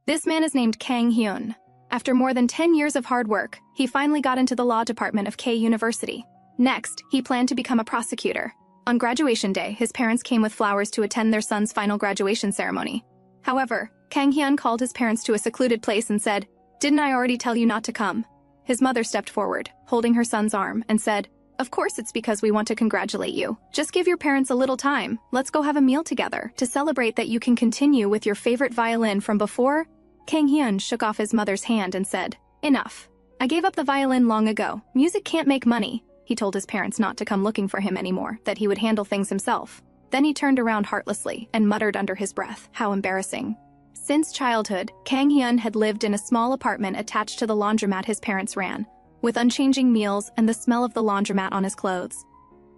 This man is named Kang Hyun. After more than 10 years of hard work, he finally got into the law department of K University. Next, he planned to become a prosecutor. On graduation day, his parents came with flowers to attend their son's final graduation ceremony. However, Kang Hyun called his parents to a secluded place and said, "Didn't I already tell you not to come?" His mother stepped forward, holding her son's arm, and said, "Of course it's because we want to congratulate you. Just give your parents a little time. Let's go have a meal together to celebrate that you can continue with your favorite violin from before." Kang Hyun shook off his mother's hand and said, "Enough. I gave up the violin long ago. Music can't make money." He told his parents not to come looking for him anymore, that he would handle things himself. Then he turned around heartlessly and muttered under his breath, "How embarrassing." Since childhood, Kang Hyun had lived in a small apartment attached to the laundromat his parents ran, with unchanging meals and the smell of the laundromat on his clothes.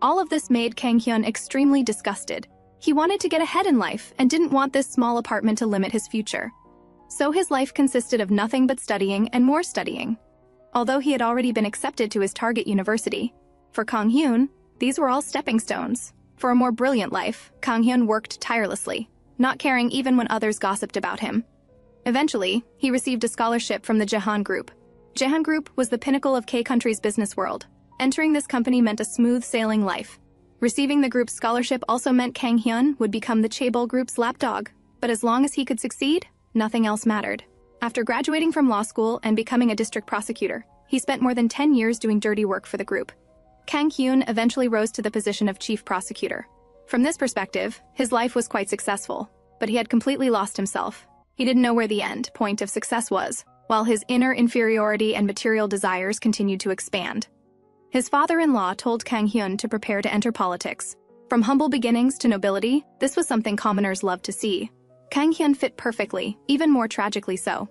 All of this made Kang Hyun extremely disgusted. He wanted to get ahead in life and didn't want this small apartment to limit his future. So his life consisted of nothing but studying and more studying. Although he had already been accepted to his target university, for Kang Hyun, these were all stepping stones. For a more brilliant life, Kang Hyun worked tirelessly, not caring even when others gossiped about him. Eventually, he received a scholarship from the Jahan Group. Jahan Group was the pinnacle of K-country's business world. Entering this company meant a smooth-sailing life. Receiving the group's scholarship also meant Kang Hyun would become the Chaebol Group's lapdog. But as long as he could succeed, nothing else mattered. After graduating from law school and becoming a district prosecutor, he spent more than 10 years doing dirty work for the group. Kang Hyun eventually rose to the position of chief prosecutor. From this perspective, his life was quite successful, but he had completely lost himself. He didn't know where the end point of success was, while his inner inferiority and material desires continued to expand. His father-in-law told Kang Hyun to prepare to enter politics. From humble beginnings to nobility, this was something commoners loved to see. Kang Hyun fit perfectly, even more tragically so.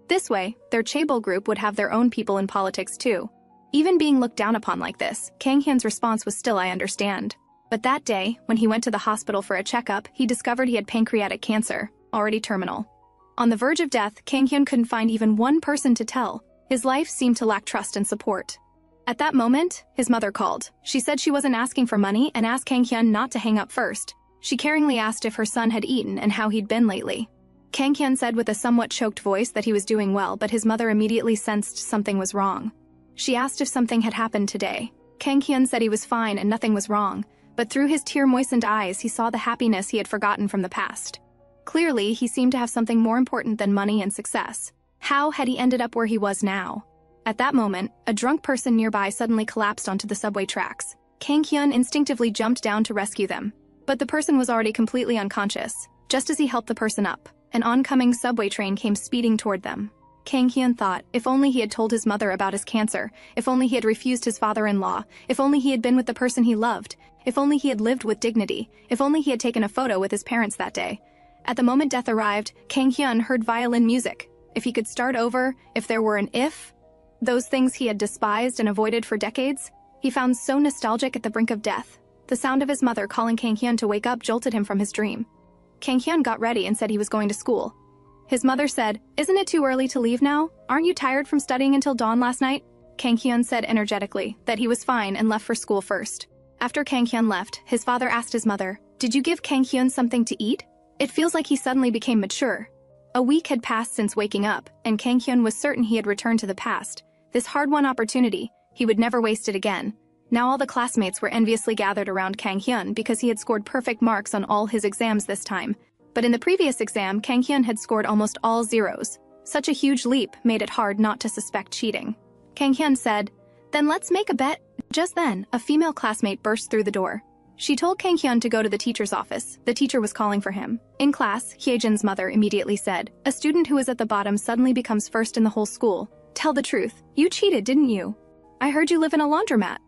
This way, their Chaebol group would have their own people in politics too. Even being looked down upon like this, Kang Hyun's response was still, "I understand." But that day, when he went to the hospital for a checkup, he discovered he had pancreatic cancer, already terminal. On the verge of death, Kang Hyun couldn't find even one person to tell. His life seemed to lack trust and support. At that moment, his mother called. She said she wasn't asking for money and asked Kang Hyun not to hang up first. She caringly asked if her son had eaten and how he'd been lately. Kang Hyun said with a somewhat choked voice that he was doing well, but his mother immediately sensed something was wrong. She asked if something had happened today. Kang Hyun said he was fine and nothing was wrong, but through his tear-moistened eyes he saw the happiness he had forgotten from the past. Clearly, he seemed to have something more important than money and success. How had he ended up where he was now? At that moment, a drunk person nearby suddenly collapsed onto the subway tracks. Kang Hyun instinctively jumped down to rescue them. But the person was already completely unconscious. Just as he helped the person up, an oncoming subway train came speeding toward them. Kang Hyun thought, if only he had told his mother about his cancer, if only he had refused his father-in-law, if only he had been with the person he loved, if only he had lived with dignity, if only he had taken a photo with his parents that day. At the moment death arrived, Kang Hyun heard violin music. If he could start over, if there were an if, those things he had despised and avoided for decades, he found so nostalgic at the brink of death. The sound of his mother calling Kang Hyun to wake up jolted him from his dream. Kang Hyun got ready and said he was going to school. His mother said, "Isn't it too early to leave now? Aren't you tired from studying until dawn last night?" Kang Hyun said energetically that he was fine and left for school first. After Kang Hyun left, his father asked his mother, "Did you give Kang Hyun something to eat?" It feels like he suddenly became mature. A week had passed since waking up, and Kang Hyun was certain he had returned to the past. This hard-won opportunity, he would never waste it again. Now all the classmates were enviously gathered around Kang Hyun because he had scored perfect marks on all his exams this time. But in the previous exam, Kang Hyun had scored almost all zeros. Such a huge leap made it hard not to suspect cheating. Kang Hyun said, "Then let's make a bet." Just then, a female classmate burst through the door. She told Kang Hyun to go to the teacher's office. The teacher was calling for him. In class, Hyejin's mother immediately said, "A student who is at the bottom suddenly becomes first in the whole school. Tell the truth. You cheated, didn't you? I heard you live in a laundromat.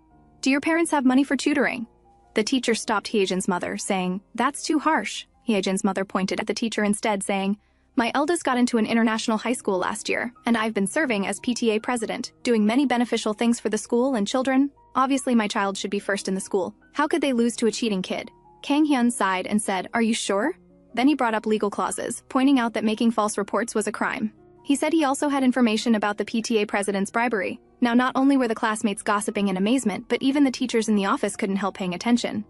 Do your parents have money for tutoring?" The teacher stopped Hyejin's mother, saying, "That's too harsh." Hyejin's mother pointed at the teacher instead, saying, "My eldest got into an international high school last year, and I've been serving as PTA president, doing many beneficial things for the school and children. Obviously my child should be first in the school. How could they lose to a cheating kid?" Kang Hyun sighed and said, "Are you sure?" Then he brought up legal clauses, pointing out that making false reports was a crime. He said he also had information about the PTA president's bribery. Now not only were the classmates gossiping in amazement, but even the teachers in the office couldn't help paying attention.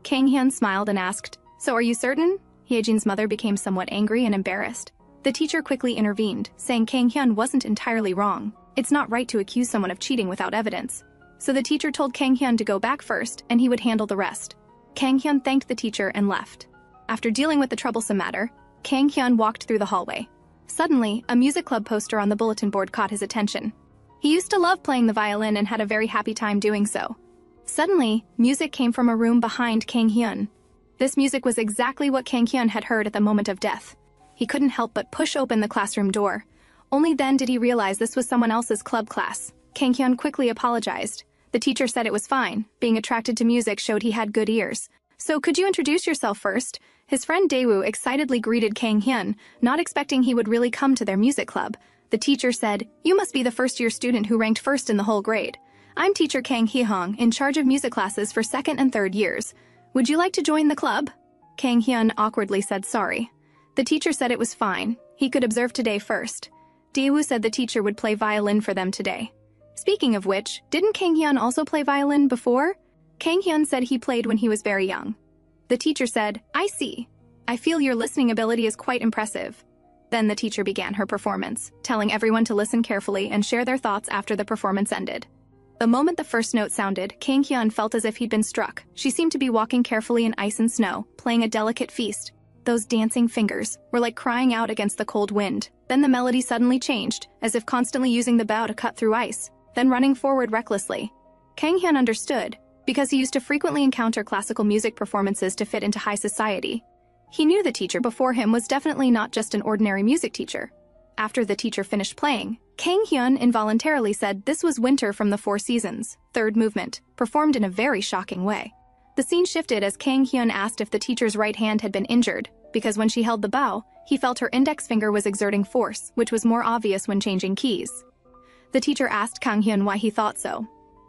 Kang Hyun smiled and asked, "So are you certain?" Hyejin's mother became somewhat angry and embarrassed. The teacher quickly intervened, saying Kang Hyun wasn't entirely wrong. It's not right to accuse someone of cheating without evidence. So the teacher told Kang Hyun to go back first, and he would handle the rest. Kang Hyun thanked the teacher and left. After dealing with the troublesome matter, Kang Hyun walked through the hallway. Suddenly, a music club poster on the bulletin board caught his attention. He used to love playing the violin and had a very happy time doing so. Suddenly, music came from a room behind Kang Hyun. This music was exactly what Kang Hyun had heard at the moment of death. He couldn't help but push open the classroom door. Only then did he realize this was someone else's club class. Kang Hyun quickly apologized. The teacher said it was fine. Being attracted to music showed he had good ears. So could you introduce yourself first? His friend Daewoo excitedly greeted Kang Hyun, not expecting he would really come to their music club. The teacher said, "You must be the first-year student who ranked first in the whole grade. I'm teacher Kang Hee-hong, in charge of music classes for second and third years. Would you like to join the club?" Kang Hyun awkwardly said sorry. The teacher said it was fine. He could observe today first. Daewoo said the teacher would play violin for them today. Speaking of which, didn't Kang Hyun also play violin before? Kang Hyun said he played when he was very young. The teacher said, "I see. I feel your listening ability is quite impressive." Then the teacher began her performance, telling everyone to listen carefully and share their thoughts after the performance ended. The moment the first note sounded, Kang Hyun felt as if he'd been struck. She seemed to be walking carefully in ice and snow, playing a delicate feast. Those dancing fingers were like crying out against the cold wind. Then the melody suddenly changed, as if constantly using the bow to cut through ice, then running forward recklessly. Kang Hyun understood, because he used to frequently encounter classical music performances to fit into high society. He knew the teacher before him was definitely not just an ordinary music teacher. After the teacher finished playing, Kang Hyun involuntarily said this was Winter from the Four Seasons, third movement, performed in a very shocking way. The scene shifted as Kang Hyun asked if the teacher's right hand had been injured, because when she held the bow, he felt her index finger was exerting force, which was more obvious when changing keys. The teacher asked Kang Hyun why he thought so.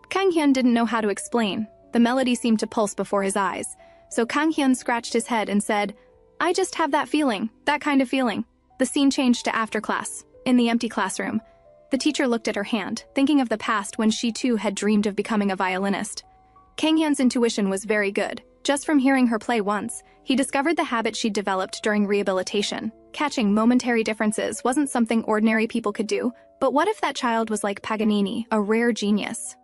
Kang Hyun didn't know how to explain. The melody seemed to pulse before his eyes, so Kang Hyun scratched his head and said, "I just have that feeling, that kind of feeling." The scene changed to after class, in the empty classroom. The teacher looked at her hand, thinking of the past when she too had dreamed of becoming a violinist. Kang Hyun's intuition was very good. Just from hearing her play once, he discovered the habit she'd developed during rehabilitation. Catching momentary differences wasn't something ordinary people could do, but what if that child was like Paganini, a rare genius?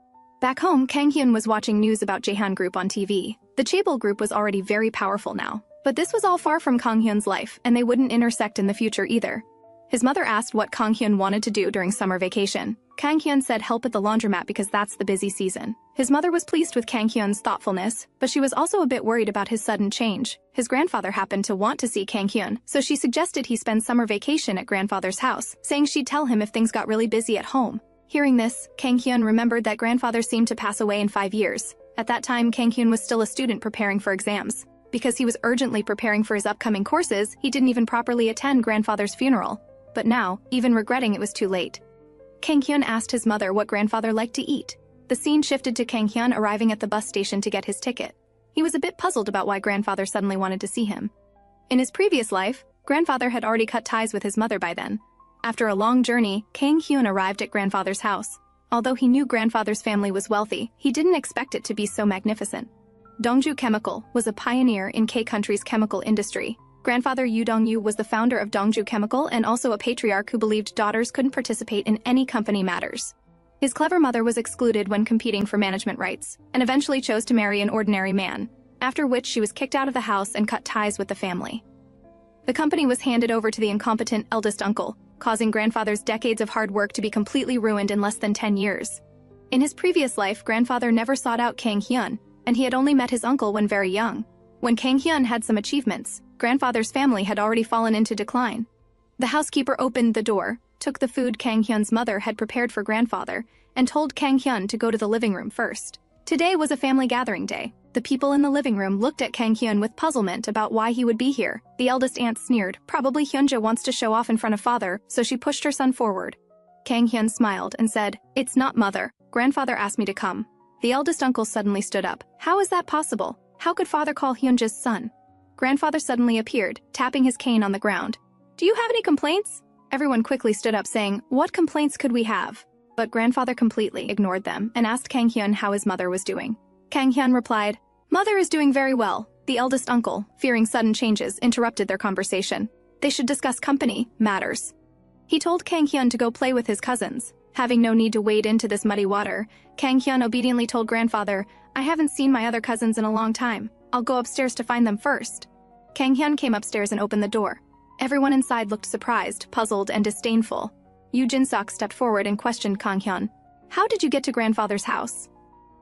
Back home, Kang Hyun was watching news about Jaehan Group on TV. The Chaebol Group was already very powerful now. But this was all far from Kang Hyun's life, and they wouldn't intersect in the future either. His mother asked what Kang Hyun wanted to do during summer vacation. Kang Hyun said help at the laundromat because that's the busy season. His mother was pleased with Kang Hyun's thoughtfulness, but she was also a bit worried about his sudden change. His grandfather happened to want to see Kang Hyun, so she suggested he spend summer vacation at grandfather's house, saying she'd tell him if things got really busy at home. Hearing this, Kang Hyun remembered that grandfather seemed to pass away in 5 years. At that time, Kang Hyun was still a student preparing for exams. Because he was urgently preparing for his upcoming courses, he didn't even properly attend grandfather's funeral. But now, even regretting it was too late. Kang Hyun asked his mother what grandfather liked to eat. The scene shifted to Kang Hyun arriving at the bus station to get his ticket. He was a bit puzzled about why grandfather suddenly wanted to see him. In his previous life, grandfather had already cut ties with his mother by then. After a long journey, Kang Hyun arrived at grandfather's house. Although he knew grandfather's family was wealthy, he didn't expect it to be so magnificent. Dongju Chemical was a pioneer in K-country's chemical industry. Grandfather Yu Dongyu was the founder of Dongju Chemical and also a patriarch who believed daughters couldn't participate in any company matters. His clever mother was excluded when competing for management rights, and eventually chose to marry an ordinary man, after which she was kicked out of the house and cut ties with the family. The company was handed over to the incompetent eldest uncle, causing grandfather's decades of hard work to be completely ruined in less than 10 years. In his previous life, grandfather never sought out Kang Hyun, and he had only met his uncle when very young. When Kang Hyun had some achievements, grandfather's family had already fallen into decline. The housekeeper opened the door, took the food Kang Hyun's mother had prepared for grandfather, and told Kang Hyun to go to the living room first. Today was a family gathering day. The people in the living room looked at Kang Hyun with puzzlement about why he would be here. The eldest aunt sneered, "Probably Hyunja wants to show off in front of father," so she pushed her son forward. Kang Hyun smiled and said, "It's not mother. Grandfather asked me to come." The eldest uncle suddenly stood up. "How is that possible? How could father call Hyunja's son?" Grandfather suddenly appeared, tapping his cane on the ground. "Do you have any complaints?" Everyone quickly stood up saying, "What complaints could we have?" But grandfather completely ignored them and asked Kang Hyun how his mother was doing. Kang Hyun replied, "Mother is doing very well." The eldest uncle, fearing sudden changes, interrupted their conversation. They should discuss company matters. He told Kang Hyun to go play with his cousins. Having no need to wade into this muddy water, Kang Hyun obediently told grandfather, "I haven't seen my other cousins in a long time. I'll go upstairs to find them first." Kang Hyun came upstairs and opened the door. Everyone inside looked surprised, puzzled, and disdainful. Yoo Jin-sok stepped forward and questioned Kang Hyun. "How did you get to grandfather's house?"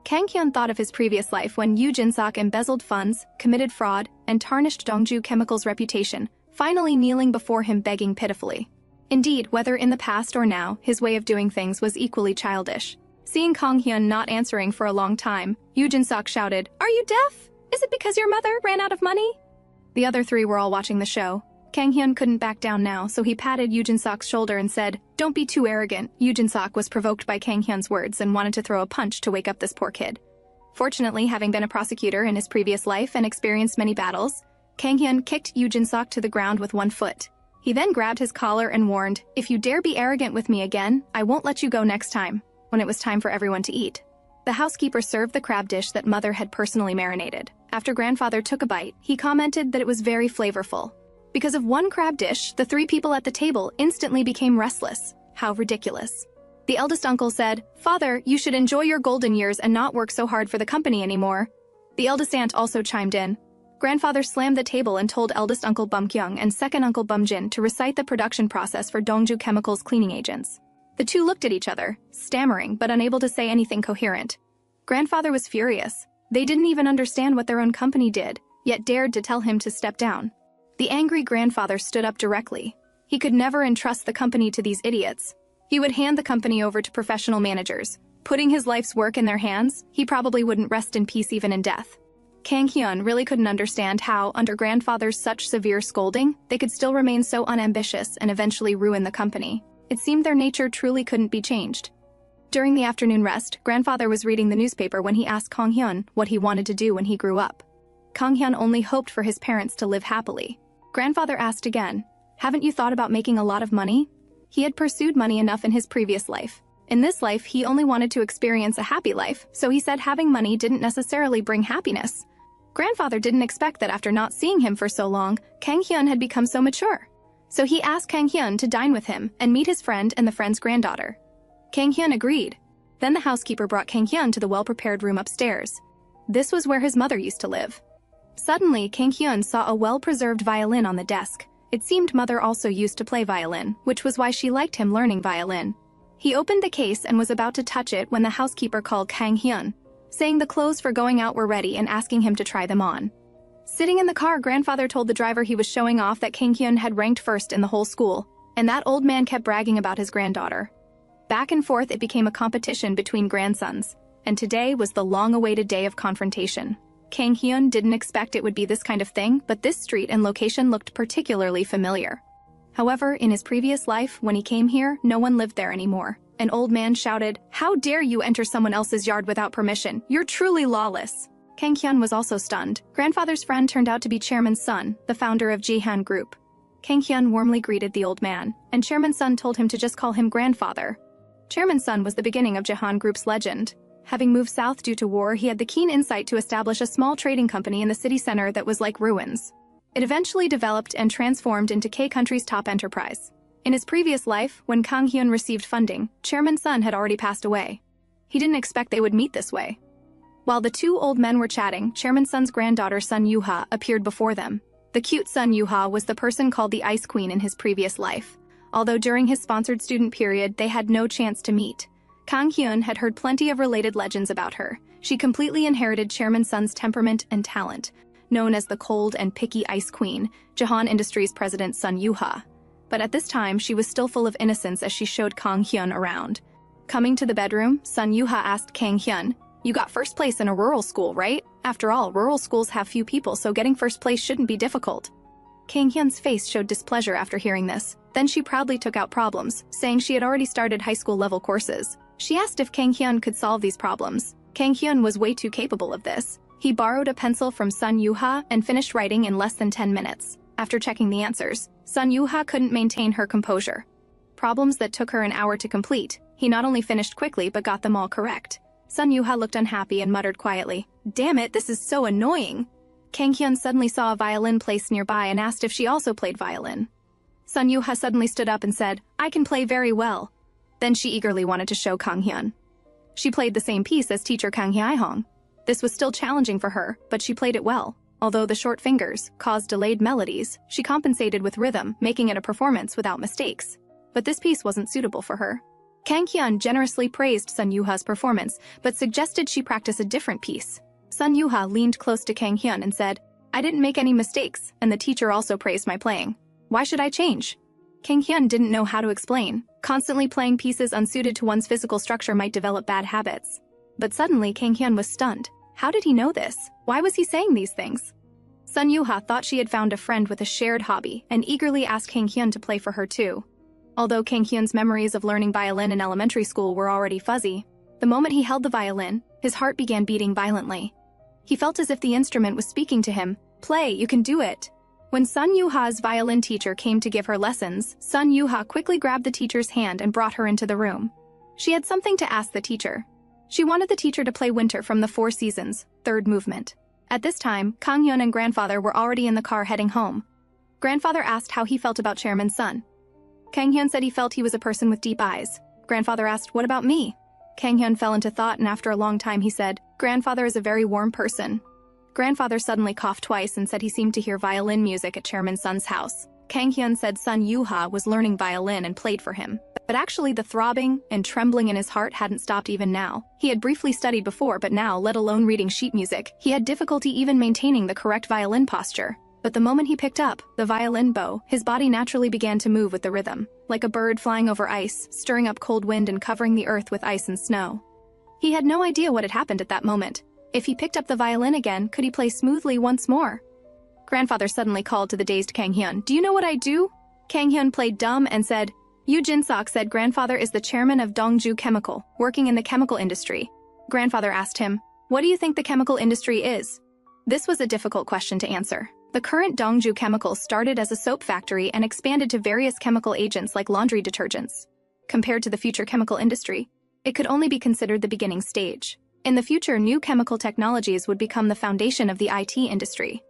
Kang Hyun thought of his previous life when Yoo Jin-sok embezzled funds, committed fraud, and tarnished Dongju Chemical's reputation, finally kneeling before him begging pitifully. Indeed, whether in the past or now, his way of doing things was equally childish. Seeing Kang Hyun not answering for a long time, Yoo Jin-sok shouted, "Are you deaf? Is it because your mother ran out of money?" The other three were all watching the show. Kang Hyun couldn't back down now, so he patted Yoo Jin-sok's shoulder and said, "Don't be too arrogant." Yoo Jin-sok was provoked by Kang Hyun's words and wanted to throw a punch to wake up this poor kid. Fortunately, having been a prosecutor in his previous life and experienced many battles, Kang Hyun kicked Yoo Jin-sok to the ground with one foot. He then grabbed his collar and warned, "If you dare be arrogant with me again, I won't let you go next time." When it was time for everyone to eat, the housekeeper served the crab dish that mother had personally marinated. After grandfather took a bite, he commented that it was very flavorful. Because of one crab dish, the three people at the table instantly became restless. How ridiculous. The eldest uncle said, "Father, you should enjoy your golden years and not work so hard for the company anymore." The eldest aunt also chimed in. Grandfather slammed the table and told eldest uncle Bum Kyung and second uncle Bum Jin to recite the production process for Dongju Chemical's cleaning agents. The two looked at each other, stammering but unable to say anything coherent. Grandfather was furious. They didn't even understand what their own company did, yet dared to tell him to step down. The angry grandfather stood up directly. He could never entrust the company to these idiots. He would hand the company over to professional managers. Putting his life's work in their hands, he probably wouldn't rest in peace even in death. Kang Hyun really couldn't understand how, under grandfather's such severe scolding, they could still remain so unambitious and eventually ruin the company. It seemed their nature truly couldn't be changed. During the afternoon rest, grandfather was reading the newspaper when he asked Kang Hyun what he wanted to do when he grew up. Kang Hyun only hoped for his parents to live happily. Grandfather asked again, "Haven't you thought about making a lot of money?" He had pursued money enough in his previous life. In this life, he only wanted to experience a happy life, so he said having money didn't necessarily bring happiness. Grandfather didn't expect that after not seeing him for so long, Kang Hyun had become so mature. So he asked Kang Hyun to dine with him and meet his friend and the friend's granddaughter. Kang Hyun agreed. Then the housekeeper brought Kang Hyun to the well-prepared room upstairs. This was where his mother used to live. Suddenly, Kang Hyun saw a well-preserved violin on the desk. It seemed mother also used to play violin, which was why she liked him learning violin. He opened the case and was about to touch it when the housekeeper called Kang Hyun, saying the clothes for going out were ready and asking him to try them on. Sitting in the car, grandfather told the driver he was showing off that Kang Hyun had ranked first in the whole school, and that old man kept bragging about his granddaughter. Back and forth it became a competition between grandsons, and today was the long-awaited day of confrontation. Kang Hyun didn't expect it would be this kind of thing, but this street and location looked particularly familiar. However, in his previous life, when he came here, no one lived there anymore. An old man shouted, "How dare you enter someone else's yard without permission? You're truly lawless." Kang Hyun was also stunned. Grandfather's friend turned out to be Chairman's son, the founder of Jihan Group. Kang Hyun warmly greeted the old man, and Chairman's son told him to just call him grandfather. Chairman's son was the beginning of Jihan Group's legend. Having moved south due to war, he had the keen insight to establish a small trading company in the city center that was like ruins. It eventually developed and transformed into K-Country's top enterprise. In his previous life, when Kang Hyun received funding, Chairman's son had already passed away. He didn't expect they would meet this way. While the two old men were chatting, Chairman's son's granddaughter, Sun Yuha, appeared before them. The cute Sun Yuha was the person called the Ice Queen in his previous life. Although during his sponsored student period, they had no chance to meet. Kang Hyun had heard plenty of related legends about her. She completely inherited Chairman's son's temperament and talent, known as the cold and picky Ice Queen, Jahan Industries president Sun Yuha. But at this time, she was still full of innocence as she showed Kang Hyun around. Coming to the bedroom, Sun Yuha asked Kang Hyun, "You got first place in a rural school, right? After all, rural schools have few people, so getting first place shouldn't be difficult." Kang Hyun's face showed displeasure after hearing this. Then she proudly took out problems, saying she had already started high school level courses. She asked if Kang Hyun could solve these problems. Kang Hyun was way too capable of this. He borrowed a pencil from Sun Yuha and finished writing in less than 10 minutes. After checking the answers, Sun Yuha couldn't maintain her composure. Problems that took her an hour to complete, he not only finished quickly but got them all correct. Sun Yuha looked unhappy and muttered quietly, "Damn it, this is so annoying." Kang Hyun suddenly saw a violin placed nearby and asked if she also played violin. Sun Yuha suddenly stood up and said, "I can play very well." Then she eagerly wanted to show Kang Hyun. She played the same piece as teacher Kang Hyun. This was still challenging for her, but she played it well. Although the short fingers caused delayed melodies, she compensated with rhythm, making it a performance without mistakes. But this piece wasn't suitable for her. Kang Hyun generously praised Sun Yuha's performance, but suggested she practice a different piece. Sun Yuha leaned close to Kang Hyun and said, "I didn't make any mistakes, and the teacher also praised my playing. Why should I change?" Kang Hyun didn't know how to explain. Constantly playing pieces unsuited to one's physical structure might develop bad habits. But suddenly, Kang Hyun was stunned. How did he know this? Why was he saying these things? Sun Yuha thought she had found a friend with a shared hobby and eagerly asked Kang Hyun to play for her too. Although Kang Hyun's memories of learning violin in elementary school were already fuzzy, the moment he held the violin, his heart began beating violently. He felt as if the instrument was speaking to him. "Play, you can do it." When Sun Yuha's violin teacher came to give her lessons, Sun Yuha quickly grabbed the teacher's hand and brought her into the room. She had something to ask the teacher. She wanted the teacher to play Winter from the Four Seasons, third movement. At this time, Kang Hyun and grandfather were already in the car heading home. Grandfather asked how he felt about Chairman's son. Kang Hyun said he felt he was a person with deep eyes. Grandfather asked, "What about me?" Kang Hyun fell into thought, and after a long time he said, "Grandfather is a very warm person." Grandfather suddenly coughed twice and said he seemed to hear violin music at Chairman's son's house. Kang Hyun said Sun Yuha was learning violin and played for him. But actually the throbbing and trembling in his heart hadn't stopped even now. He had briefly studied before, but now, let alone reading sheet music, he had difficulty even maintaining the correct violin posture. But the moment he picked up the violin bow, his body naturally began to move with the rhythm, like a bird flying over ice, stirring up cold wind and covering the earth with ice and snow. He had no idea what had happened at that moment. If he picked up the violin again, could he play smoothly once more? Grandfather suddenly called to the dazed Kang Hyun, "Do you know what I do?" Kang Hyun played dumb and said, "Yoo Jin-sok said grandfather is the chairman of Dongju Chemical, working in the chemical industry." Grandfather asked him, "What do you think the chemical industry is?" This was a difficult question to answer. The current Dongju Chemical started as a soap factory and expanded to various chemical agents like laundry detergents. Compared to the future chemical industry, it could only be considered the beginning stage. In the future, new chemical technologies would become the foundation of the IT industry.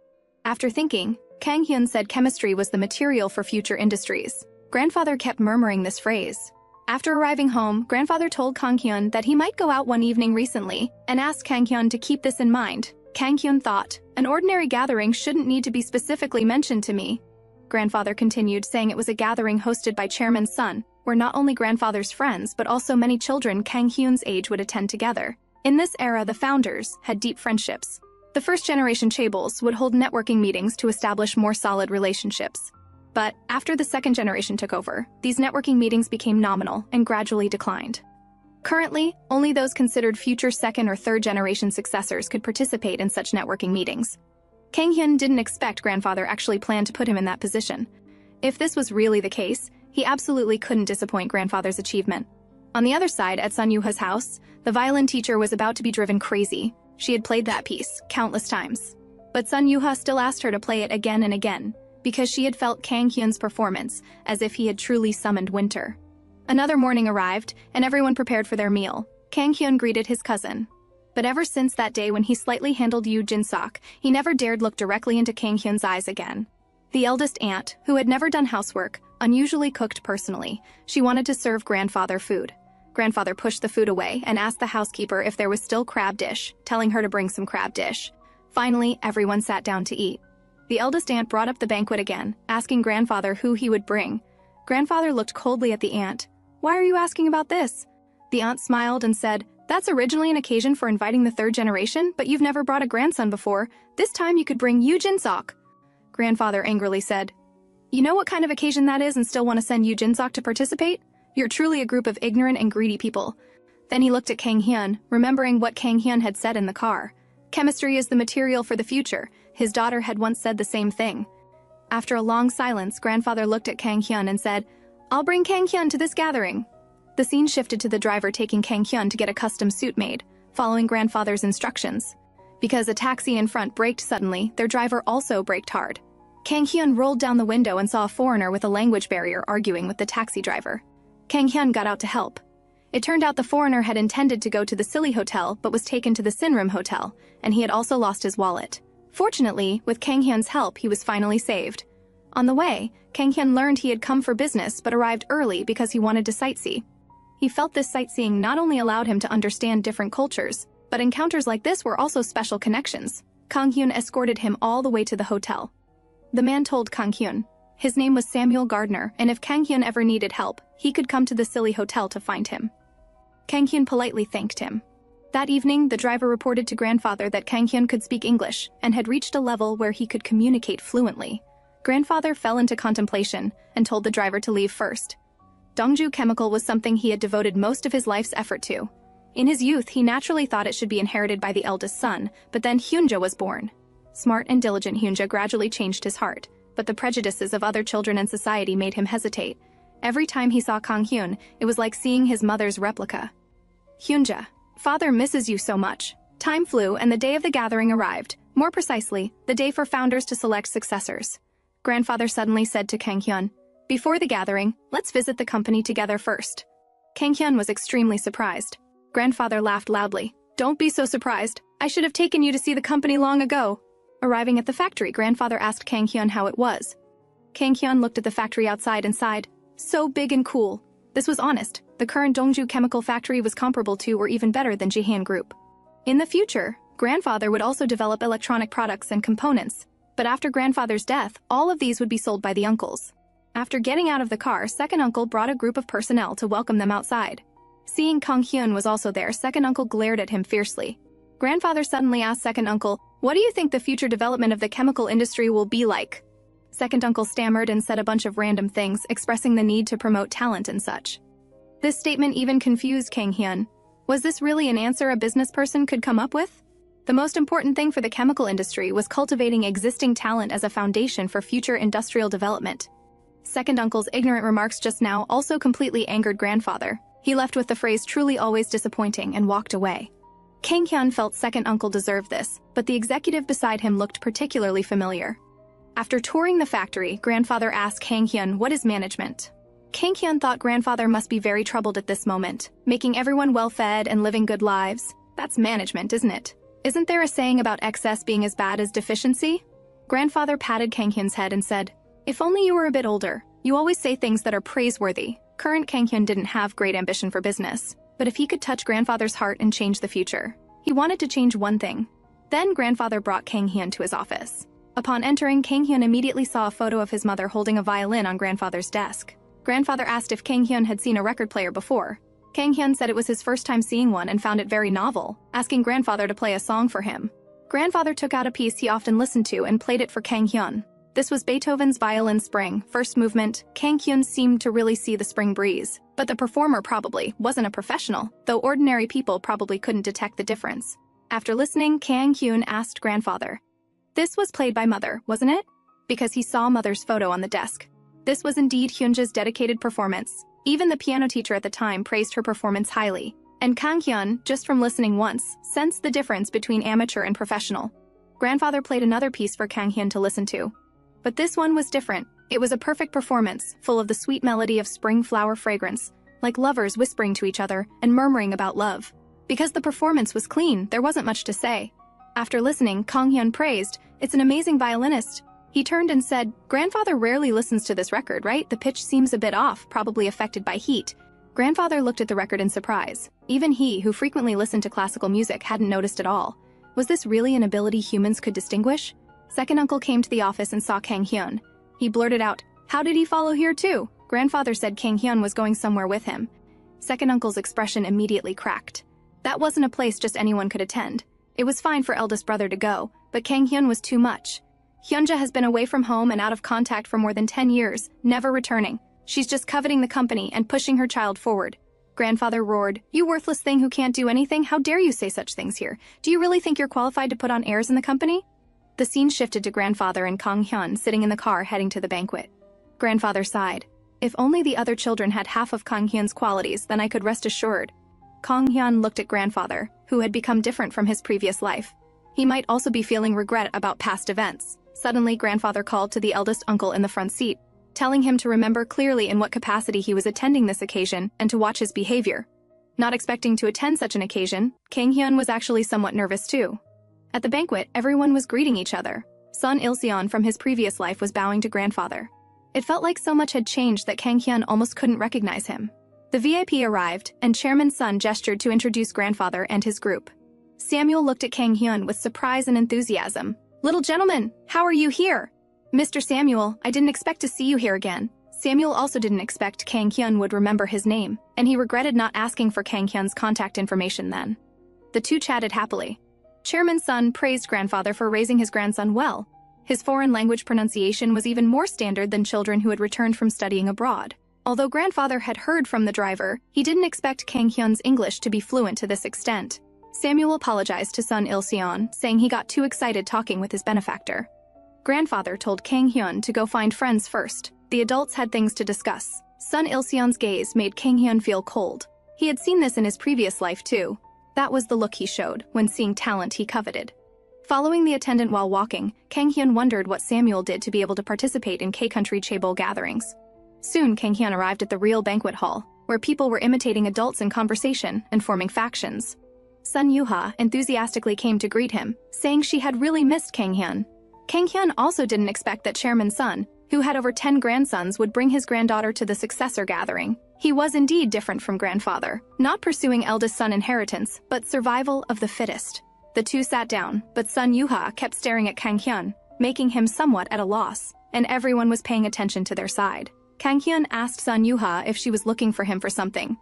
After thinking, Kang Hyun said chemistry was the material for future industries. Grandfather kept murmuring this phrase. After arriving home, grandfather told Kang Hyun that he might go out one evening recently and asked Kang Hyun to keep this in mind. Kang Hyun thought, "An ordinary gathering shouldn't need to be specifically mentioned to me." Grandfather continued, saying it was a gathering hosted by Chairman's son, where not only grandfather's friends but also many children Kang Hyun's age would attend together. In this era, the founders had deep friendships. The first-generation chaebols would hold networking meetings to establish more solid relationships. But after the second generation took over, these networking meetings became nominal and gradually declined. Currently, only those considered future second or third generation successors could participate in such networking meetings. Kang Hyun didn't expect grandfather actually planned to put him in that position. If this was really the case, he absolutely couldn't disappoint grandfather's achievement. On the other side, at Sun Yuha's house, the violin teacher was about to be driven crazy. She had played that piece countless times. But Sun Yuha still asked her to play it again and again, because she had felt Kang Hyun's performance as if he had truly summoned winter. Another morning arrived, and everyone prepared for their meal. Kang Hyun greeted his cousin. But ever since that day when he slightly handled Yoo Jin-sok, he never dared look directly into Kang Hyun's eyes again. The eldest aunt, who had never done housework, unusually cooked personally. She wanted to serve grandfather food. Grandfather pushed the food away and asked the housekeeper if there was still crab dish, telling her to bring some crab dish. Finally, everyone sat down to eat. The eldest aunt brought up the banquet again, asking grandfather who he would bring. Grandfather looked coldly at the aunt. "Why are you asking about this?" The aunt smiled and said, "That's originally an occasion for inviting the third generation, but you've never brought a grandson before. This time you could bring Yoo Jin-sok." Grandfather angrily said, "You know what kind of occasion that is and still want to send Yoo Jin-sok to participate? You're truly a group of ignorant and greedy people." Then he looked at Kang Hyun, remembering what Kang Hyun had said in the car. Chemistry is the material for the future. His daughter had once said the same thing. After a long silence, grandfather looked at Kang Hyun and said, "I'll bring Kang Hyun to this gathering." The scene shifted to the driver taking Kang Hyun to get a custom suit made, following grandfather's instructions. Because a taxi in front braked suddenly, their driver also braked hard. Kang Hyun rolled down the window and saw a foreigner with a language barrier arguing with the taxi driver. Kang Hyun got out to help. It turned out the foreigner had intended to go to the Silly Hotel but was taken to the Sinrim Hotel, and he had also lost his wallet. Fortunately, with Kang Hyun's help, he was finally saved. On the way, Kang Hyun learned he had come for business but arrived early because he wanted to sightsee. He felt this sightseeing not only allowed him to understand different cultures, but encounters like this were also special connections. Kang Hyun escorted him all the way to the hotel. The man told Kang Hyun his name was Samuel Gardner, and if Kang Hyun ever needed help, he could come to the silly hotel to find him. Kang Hyun politely thanked him. That evening, the driver reported to grandfather that Kang Hyun could speak English and had reached a level where he could communicate fluently. Grandfather fell into contemplation and told the driver to leave first. Dongju Chemical was something he had devoted most of his life's effort to. In his youth, he naturally thought it should be inherited by the eldest son, but then Hyunja was born. Smart and diligent Hyunja gradually changed his heart, but the prejudices of other children and society made him hesitate. Every time he saw Kang Hyun, it was like seeing his mother's replica. Hyunja, father misses you so much. Time flew and the day of the gathering arrived, more precisely, the day for founders to select successors. Grandfather suddenly said to Kang Hyun, "Before the gathering, let's visit the company together first." Kang Hyun was extremely surprised. Grandfather laughed loudly. "Don't be so surprised. I should have taken you to see the company long ago." Arriving at the factory, grandfather asked Kang Hyun how it was. Kang Hyun looked at the factory outside and sighed. So big and cool. This was honest. The current Dongju Chemical Factory was comparable to or even better than Jihan Group. In the future, grandfather would also develop electronic products and components. But after grandfather's death, all of these would be sold by the uncles. After getting out of the car, second uncle brought a group of personnel to welcome them outside. Seeing Kang Hyun was also there, second uncle glared at him fiercely. Grandfather suddenly asked second uncle, "What do you think the future development of the chemical industry will be like?" Second uncle stammered and said a bunch of random things, expressing the need to promote talent and such. This statement even confused Kang Hyun. Was this really an answer a business person could come up with? The most important thing for the chemical industry was cultivating existing talent as a foundation for future industrial development. Second uncle's ignorant remarks just now also completely angered grandfather. He left with the phrase "truly always disappointing" and walked away. Kang Hyun felt second uncle deserved this, but the executive beside him looked particularly familiar. After touring the factory, grandfather asked Kang Hyun, "What is management?" Kang Hyun thought grandfather must be very troubled at this moment, making everyone well-fed and living good lives. That's management, isn't it? Isn't there a saying about excess being as bad as deficiency? Grandfather patted Kang Hyun's head and said, "If only you were a bit older. You always say things that are praiseworthy." Current Kang Hyun didn't have great ambition for business, but if he could touch grandfather's heart and change the future, he wanted to change one thing. Then grandfather brought Kang Hyun to his office. Upon entering, Kang Hyun immediately saw a photo of his mother holding a violin on grandfather's desk. Grandfather asked if Kang Hyun had seen a record player before. Kang Hyun said it was his first time seeing one and found it very novel, asking grandfather to play a song for him. Grandfather took out a piece he often listened to and played it for Kang Hyun. This was Beethoven's Violin Spring, first movement. Kang Hyun seemed to really see the spring breeze, but the performer probably wasn't a professional, though ordinary people probably couldn't detect the difference. After listening, Kang Hyun asked grandfather, "This was played by mother, wasn't it?" Because he saw mother's photo on the desk. This was indeed Hyunja's dedicated performance. Even the piano teacher at the time praised her performance highly, and Kang Hyun, just from listening once, sensed the difference between amateur and professional. Grandfather played another piece for Kang Hyun to listen to. But this one was different. It was a perfect performance, full of the sweet melody of spring flower fragrance, like lovers whispering to each other and murmuring about love. Because the performance was clean, there wasn't much to say. After listening, Kang Hyun praised, "It's an amazing violinist." He turned and said, "Grandfather rarely listens to this record, right? The pitch seems a bit off, probably affected by heat." Grandfather looked at the record in surprise. Even he, who frequently listened to classical music, hadn't noticed at all. Was this really an ability humans could distinguish? Second uncle came to the office and saw Kang Hyun. He blurted out, "How did he follow here too?" Grandfather said Kang Hyun was going somewhere with him. Second uncle's expression immediately cracked. That wasn't a place just anyone could attend. It was fine for eldest brother to go, but Kang Hyun was too much. Hyunja has been away from home and out of contact for more than 10 years, never returning. She's just coveting the company and pushing her child forward. Grandfather roared, "You worthless thing who can't do anything, how dare you say such things here? Do you really think you're qualified to put on airs in the company?" The scene shifted to grandfather and Kang Hyun sitting in the car heading to the banquet. Grandfather sighed. If only the other children had half of Kang Hyun's qualities, then I could rest assured. Kang Hyun looked at grandfather, who had become different from his previous life. He might also be feeling regret about past events. Suddenly, grandfather called to the eldest uncle in the front seat, telling him to remember clearly in what capacity he was attending this occasion and to watch his behavior. Not expecting to attend such an occasion, Kang Hyun was actually somewhat nervous too. At the banquet, everyone was greeting each other. Sun Il-seon from his previous life was bowing to grandfather. It felt like so much had changed that Kang Hyun almost couldn't recognize him. The VIP arrived, and Chairman Sun gestured to introduce grandfather and his group. Samuel looked at Kang Hyun with surprise and enthusiasm. "Little gentleman, how are you here?" "Mr. Samuel, I didn't expect to see you here again." Samuel also didn't expect Kang Hyun would remember his name, and he regretted not asking for Kang Hyun's contact information then. The two chatted happily. Chairman Sun praised grandfather for raising his grandson well. His foreign language pronunciation was even more standard than children who had returned from studying abroad. Although grandfather had heard from the driver, he didn't expect Kang Hyun's English to be fluent to this extent. Samuel apologized to Sun Il-seon, saying he got too excited talking with his benefactor. Grandfather told Kang Hyun to go find friends first. The adults had things to discuss. Sun Il-seon's gaze made Kang Hyun feel cold. He had seen this in his previous life too. That was the look he showed when seeing talent he coveted. Following the attendant while walking, Kang Hyun wondered what Samuel did to be able to participate in K-country chaebol gatherings. Soon Kang Hyun arrived at the real banquet hall, where people were imitating adults in conversation and forming factions. Sun Yuha enthusiastically came to greet him, saying she had really missed Kang Hyun. Kang Hyun also didn't expect that Chairman Sun, who had over 10 grandsons, would bring his granddaughter to the successor gathering. He was indeed different from grandfather, not pursuing eldest son inheritance, but survival of the fittest. The two sat down, but Sun Yuha kept staring at Kang Hyun, making him somewhat at a loss, and everyone was paying attention to their side. Kang Hyun asked Sun Yuha if she was looking for him for something.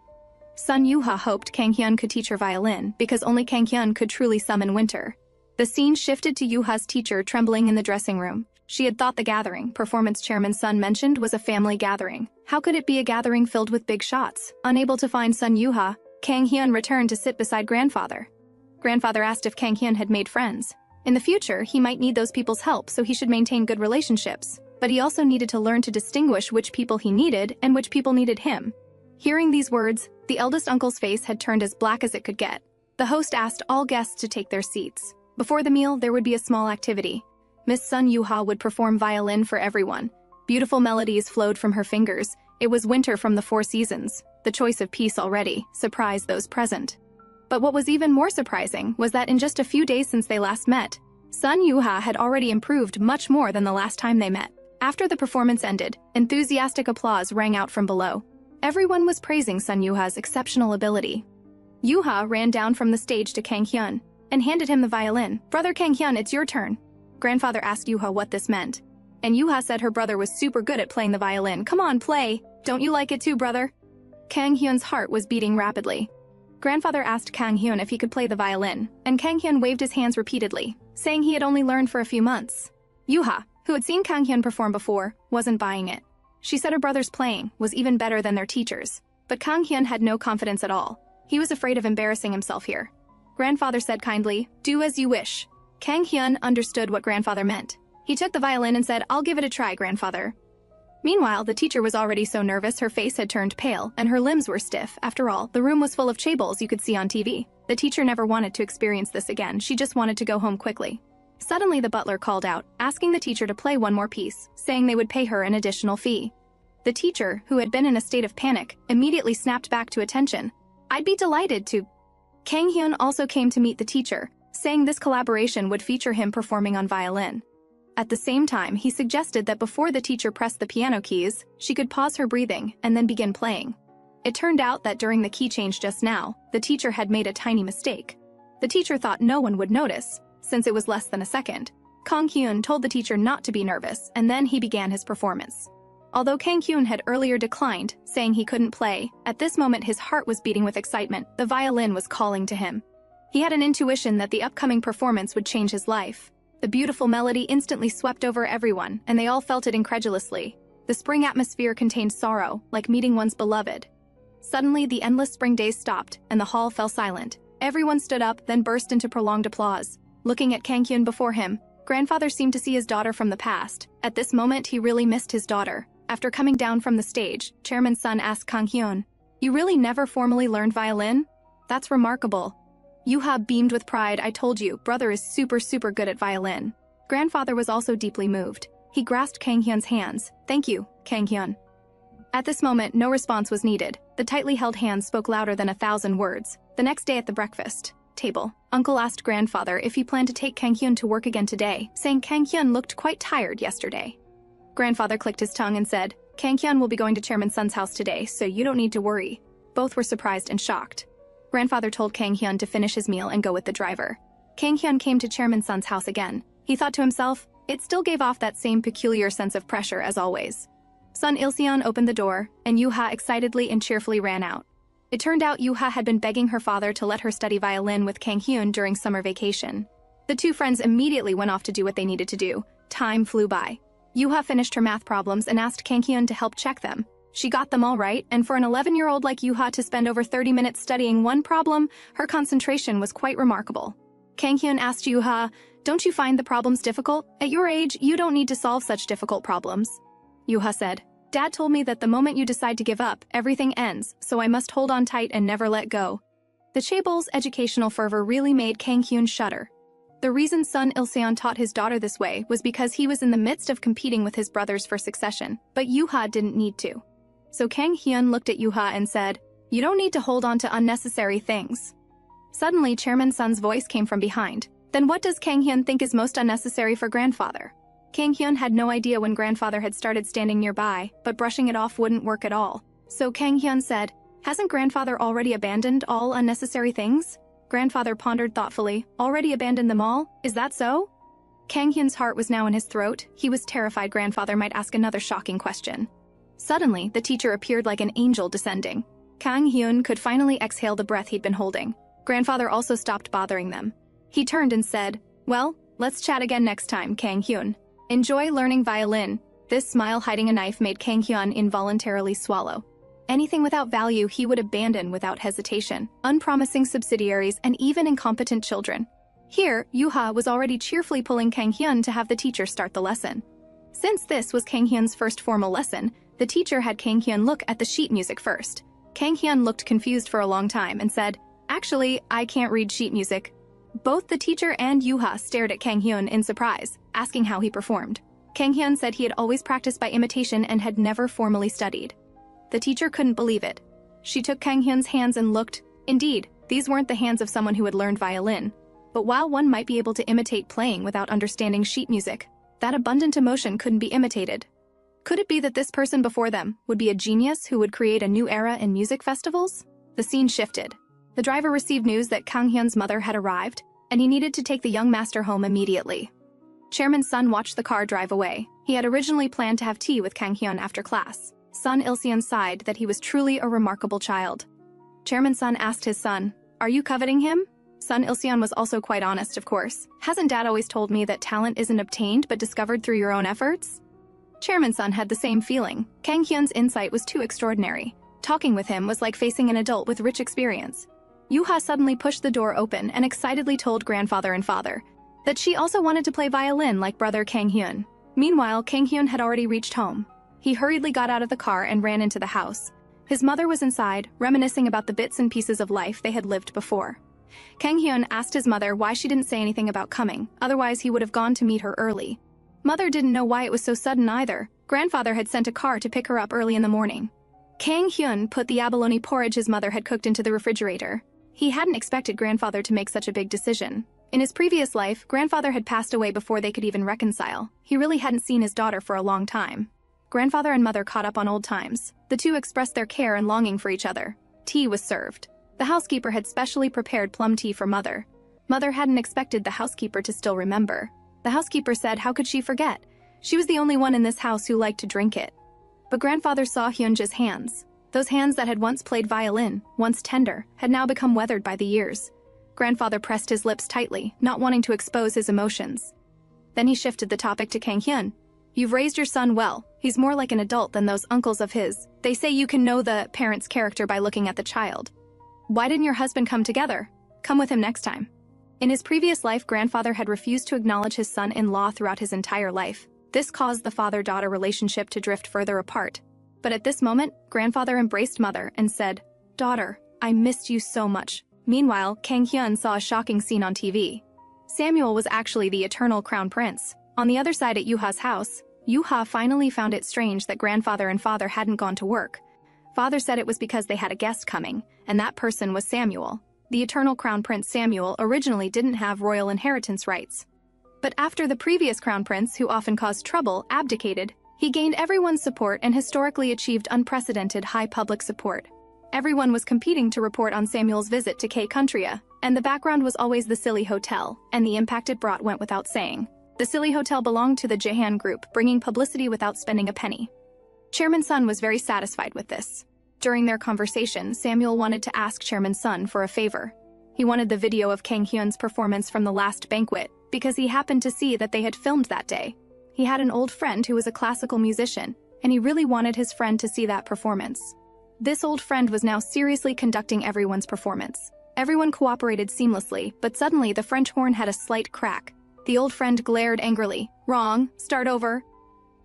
Sun Yuha hoped Kang Hyun could teach her violin, because only Kang Hyun could truly summon winter. The scene shifted to Yuha's teacher trembling in the dressing room. She had thought the gathering performance Chairman Sun mentioned was a family gathering. How could it be a gathering filled with big shots? Unable to find Sun Yuha, Kang Hyun returned to sit beside grandfather. Grandfather asked if Kang Hyun had made friends. In the future, he might need those people's help, so he should maintain good relationships. But he also needed to learn to distinguish which people he needed and which people needed him. Hearing these words, the eldest uncle's face had turned as black as it could get. The host asked all guests to take their seats. Before the meal, there would be a small activity. Miss Sun Yuha would perform violin for everyone. Beautiful melodies flowed from her fingers. It was winter from the 4 seasons. The choice of peace already surprised those present. But what was even more surprising was that in just a few days since they last met, Sun Yuha had already improved much more than the last time they met. After the performance ended, enthusiastic applause rang out from below. Everyone was praising Sun Yuha's exceptional ability. Yuha ran down from the stage to Kang Hyun and handed him the violin. "Brother Kang Hyun, it's your turn." Grandfather asked Yuha what this meant, and Yuha said her brother was super good at playing the violin. "Come on, play. Don't you like it too, brother?" Kang Hyun's heart was beating rapidly. Grandfather asked Kang Hyun if he could play the violin, and Kang Hyun waved his hands repeatedly, saying he had only learned for a few months. Yuha, who had seen Kang Hyun perform before, wasn't buying it. She said her brother's playing was even better than their teachers, but Kang Hyun had no confidence at all. He was afraid of embarrassing himself here. Grandfather said kindly, "Do as you wish." Kang Hyun understood what grandfather meant. He took the violin and said, "I'll give it a try, grandfather." Meanwhile, the teacher was already so nervous her face had turned pale and her limbs were stiff. After all, the room was full of chaebols you could see on TV. The teacher never wanted to experience this again. She just wanted to go home quickly. Suddenly, the butler called out, asking the teacher to play one more piece, saying they would pay her an additional fee. The teacher, who had been in a state of panic, immediately snapped back to attention. "I'd be delighted to." Kang Hyun also came to meet the teacher, saying this collaboration would feature him performing on violin. At the same time, he suggested that before the teacher pressed the piano keys, she could pause her breathing and then begin playing. It turned out that during the key change just now, the teacher had made a tiny mistake. The teacher thought no one would notice, since it was less than a second. Kang Hyun told the teacher not to be nervous, and then he began his performance. Although Kang Hyun had earlier declined, saying he couldn't play, at this moment his heart was beating with excitement. The violin was calling to him. He had an intuition that the upcoming performance would change his life. The beautiful melody instantly swept over everyone, and they all felt it incredulously. The spring atmosphere contained sorrow, like meeting one's beloved. Suddenly, the endless spring days stopped, and the hall fell silent. Everyone stood up, then burst into prolonged applause. Looking at Kang Hyun before him, grandfather seemed to see his daughter from the past. At this moment, he really missed his daughter. After coming down from the stage, Chairman Sun asked Kang Hyun, "You really never formally learned violin? That's remarkable." Yuha beamed with pride. "I told you, brother is super good at violin." Grandfather was also deeply moved. He grasped Kang Hyun's hands. "Thank you, Kang Hyun." At this moment, no response was needed. The tightly held hands spoke louder than 1,000 words. The next day at the breakfast, table, Uncle asked grandfather if he planned to take Kang Hyun to work again today, saying Kang Hyun looked quite tired yesterday. Grandfather clicked his tongue and said, Kang Hyun will be going to Chairman Sun's house today, so you don't need to worry. Both were surprised and shocked. Grandfather told Kang Hyun to finish his meal and go with the driver. Kang Hyun came to Chairman Sun's house again. He thought to himself, it still gave off that same peculiar sense of pressure as always. Sun Il-seon opened the door, and Yoo-ha excitedly and cheerfully ran out. It turned out Yoo-ha had been begging her father to let her study violin with Kang Hyun during summer vacation. The two friends immediately went off to do what they needed to do. Time flew by. Yoo-ha finished her math problems and asked Kang Hyun to help check them. She got them all right, and for an 11-year-old like Yoo-ha to spend over 30 minutes studying one problem, her concentration was quite remarkable. Kang Hyun asked Yoo-ha, don't you find the problems difficult? At your age, you don't need to solve such difficult problems. Yoo-ha said, Dad told me that the moment you decide to give up, everything ends, so I must hold on tight and never let go. The chaebol's educational fervor really made Kang Hyun shudder. The reason Sun Il-seon taught his daughter this way was because he was in the midst of competing with his brothers for succession, but Yoo-ha didn't need to. So Kang Hyun looked at Yoo-ha and said, you don't need to hold on to unnecessary things. Suddenly, Chairman Sun's voice came from behind. Then what does Kang Hyun think is most unnecessary for grandfather? Kang Hyun had no idea when grandfather had started standing nearby, but brushing it off wouldn't work at all. So Kang Hyun said, hasn't grandfather already abandoned all unnecessary things? Grandfather pondered thoughtfully, already abandoned them all? Is that so? Kang Hyun's heart was now in his throat. He was terrified grandfather might ask another shocking question. Suddenly, the teacher appeared like an angel descending. Kang Hyun could finally exhale the breath he'd been holding. Grandfather also stopped bothering them. He turned and said, well, let's chat again next time, Kang Hyun. Enjoy learning violin. This smile hiding a knife made Kang Hyun involuntarily swallow. Anything without value he would abandon without hesitation, unpromising subsidiaries and even incompetent children. Here, Yoo-ha was already cheerfully pulling Kang Hyun to have the teacher start the lesson. Since this was Kang Hyun's first formal lesson, the teacher had Kang Hyun look at the sheet music first. Kang Hyun looked confused for a long time and said, actually, I can't read sheet music. Both the teacher and Yoo-ha stared at Kang Hyun in surprise, asking how he performed. Kang Hyun said he had always practiced by imitation and had never formally studied. The teacher couldn't believe it. She took Kang Hyun's hands and looked. Indeed, these weren't the hands of someone who had learned violin. But while one might be able to imitate playing without understanding sheet music, that abundant emotion couldn't be imitated. Could it be that this person before them would be a genius who would create a new era in music festivals? The scene shifted. The driver received news that Kang Hyun's mother had arrived, and he needed to take the young master home immediately. Chairman Sun watched the car drive away. He had originally planned to have tea with Kang Hyun after class. Sun Il-seon sighed that he was truly a remarkable child. Chairman Sun asked his son, are you coveting him? Sun Il-seon was also quite honest, of course. Hasn't Dad always told me that talent isn't obtained but discovered through your own efforts? Chairman Sun had the same feeling. Kang Hyun's insight was too extraordinary. Talking with him was like facing an adult with rich experience. Yoo-ha suddenly pushed the door open and excitedly told grandfather and father that she also wanted to play violin like brother Kang Hyun. Meanwhile, Kang Hyun had already reached home. He hurriedly got out of the car and ran into the house. His mother was inside, reminiscing about the bits and pieces of life they had lived before. Kang Hyun asked his mother why she didn't say anything about coming, otherwise he would have gone to meet her early. Mother didn't know why it was so sudden either. Grandfather had sent a car to pick her up early in the morning. Kang Hyun put the abalone porridge his mother had cooked into the refrigerator. He hadn't expected grandfather to make such a big decision. In his previous life, grandfather had passed away before they could even reconcile. He really hadn't seen his daughter for a long time. Grandfather and mother caught up on old times. The two expressed their care and longing for each other. Tea was served. The housekeeper had specially prepared plum tea for Mother. Mother hadn't expected the housekeeper to still remember. The housekeeper said how could she forget? She was the only one in this house who liked to drink it. But grandfather saw Hyunja's hands. Those hands that had once played violin, once tender, had now become weathered by the years. Grandfather pressed his lips tightly, not wanting to expose his emotions. Then he shifted the topic to Kang Hyun. You've raised your son well. He's more like an adult than those uncles of his. They say you can know the parent's character by looking at the child. Why didn't your husband come together? Come with him next time. In his previous life, grandfather had refused to acknowledge his son-in-law throughout his entire life. This caused the father-daughter relationship to drift further apart. But at this moment, grandfather embraced mother and said, "Daughter, I missed you so much." Meanwhile, Kang Hyun saw a shocking scene on TV. Samuel was actually the eternal crown prince. On the other side at Yoo-ha's house, Yoo-ha finally found it strange that grandfather and father hadn't gone to work. Father said it was because they had a guest coming, and that person was Samuel. the eternal crown prince Samuel originally didn't have royal inheritance rights. But after the previous crown prince, who often caused trouble, abdicated, he gained everyone's support and historically achieved unprecedented high public support. Everyone was competing to report on Samuel's visit to K-Contria, and the background was always the Silly Hotel, and the impact it brought went without saying. The Silly Hotel belonged to the Jahan Group, bringing publicity without spending a penny. Chairman Sun was very satisfied with this. During their conversation, Samuel wanted to ask Chairman Sun for a favor. He wanted the video of Kang Hyun's performance from the last banquet, because he happened to see that they had filmed that day. He had an old friend who was a classical musician, and he really wanted his friend to see that performance. This old friend was now seriously conducting everyone's performance. Everyone cooperated seamlessly, but suddenly the French horn had a slight crack. The old friend glared angrily. "Wrong, start over."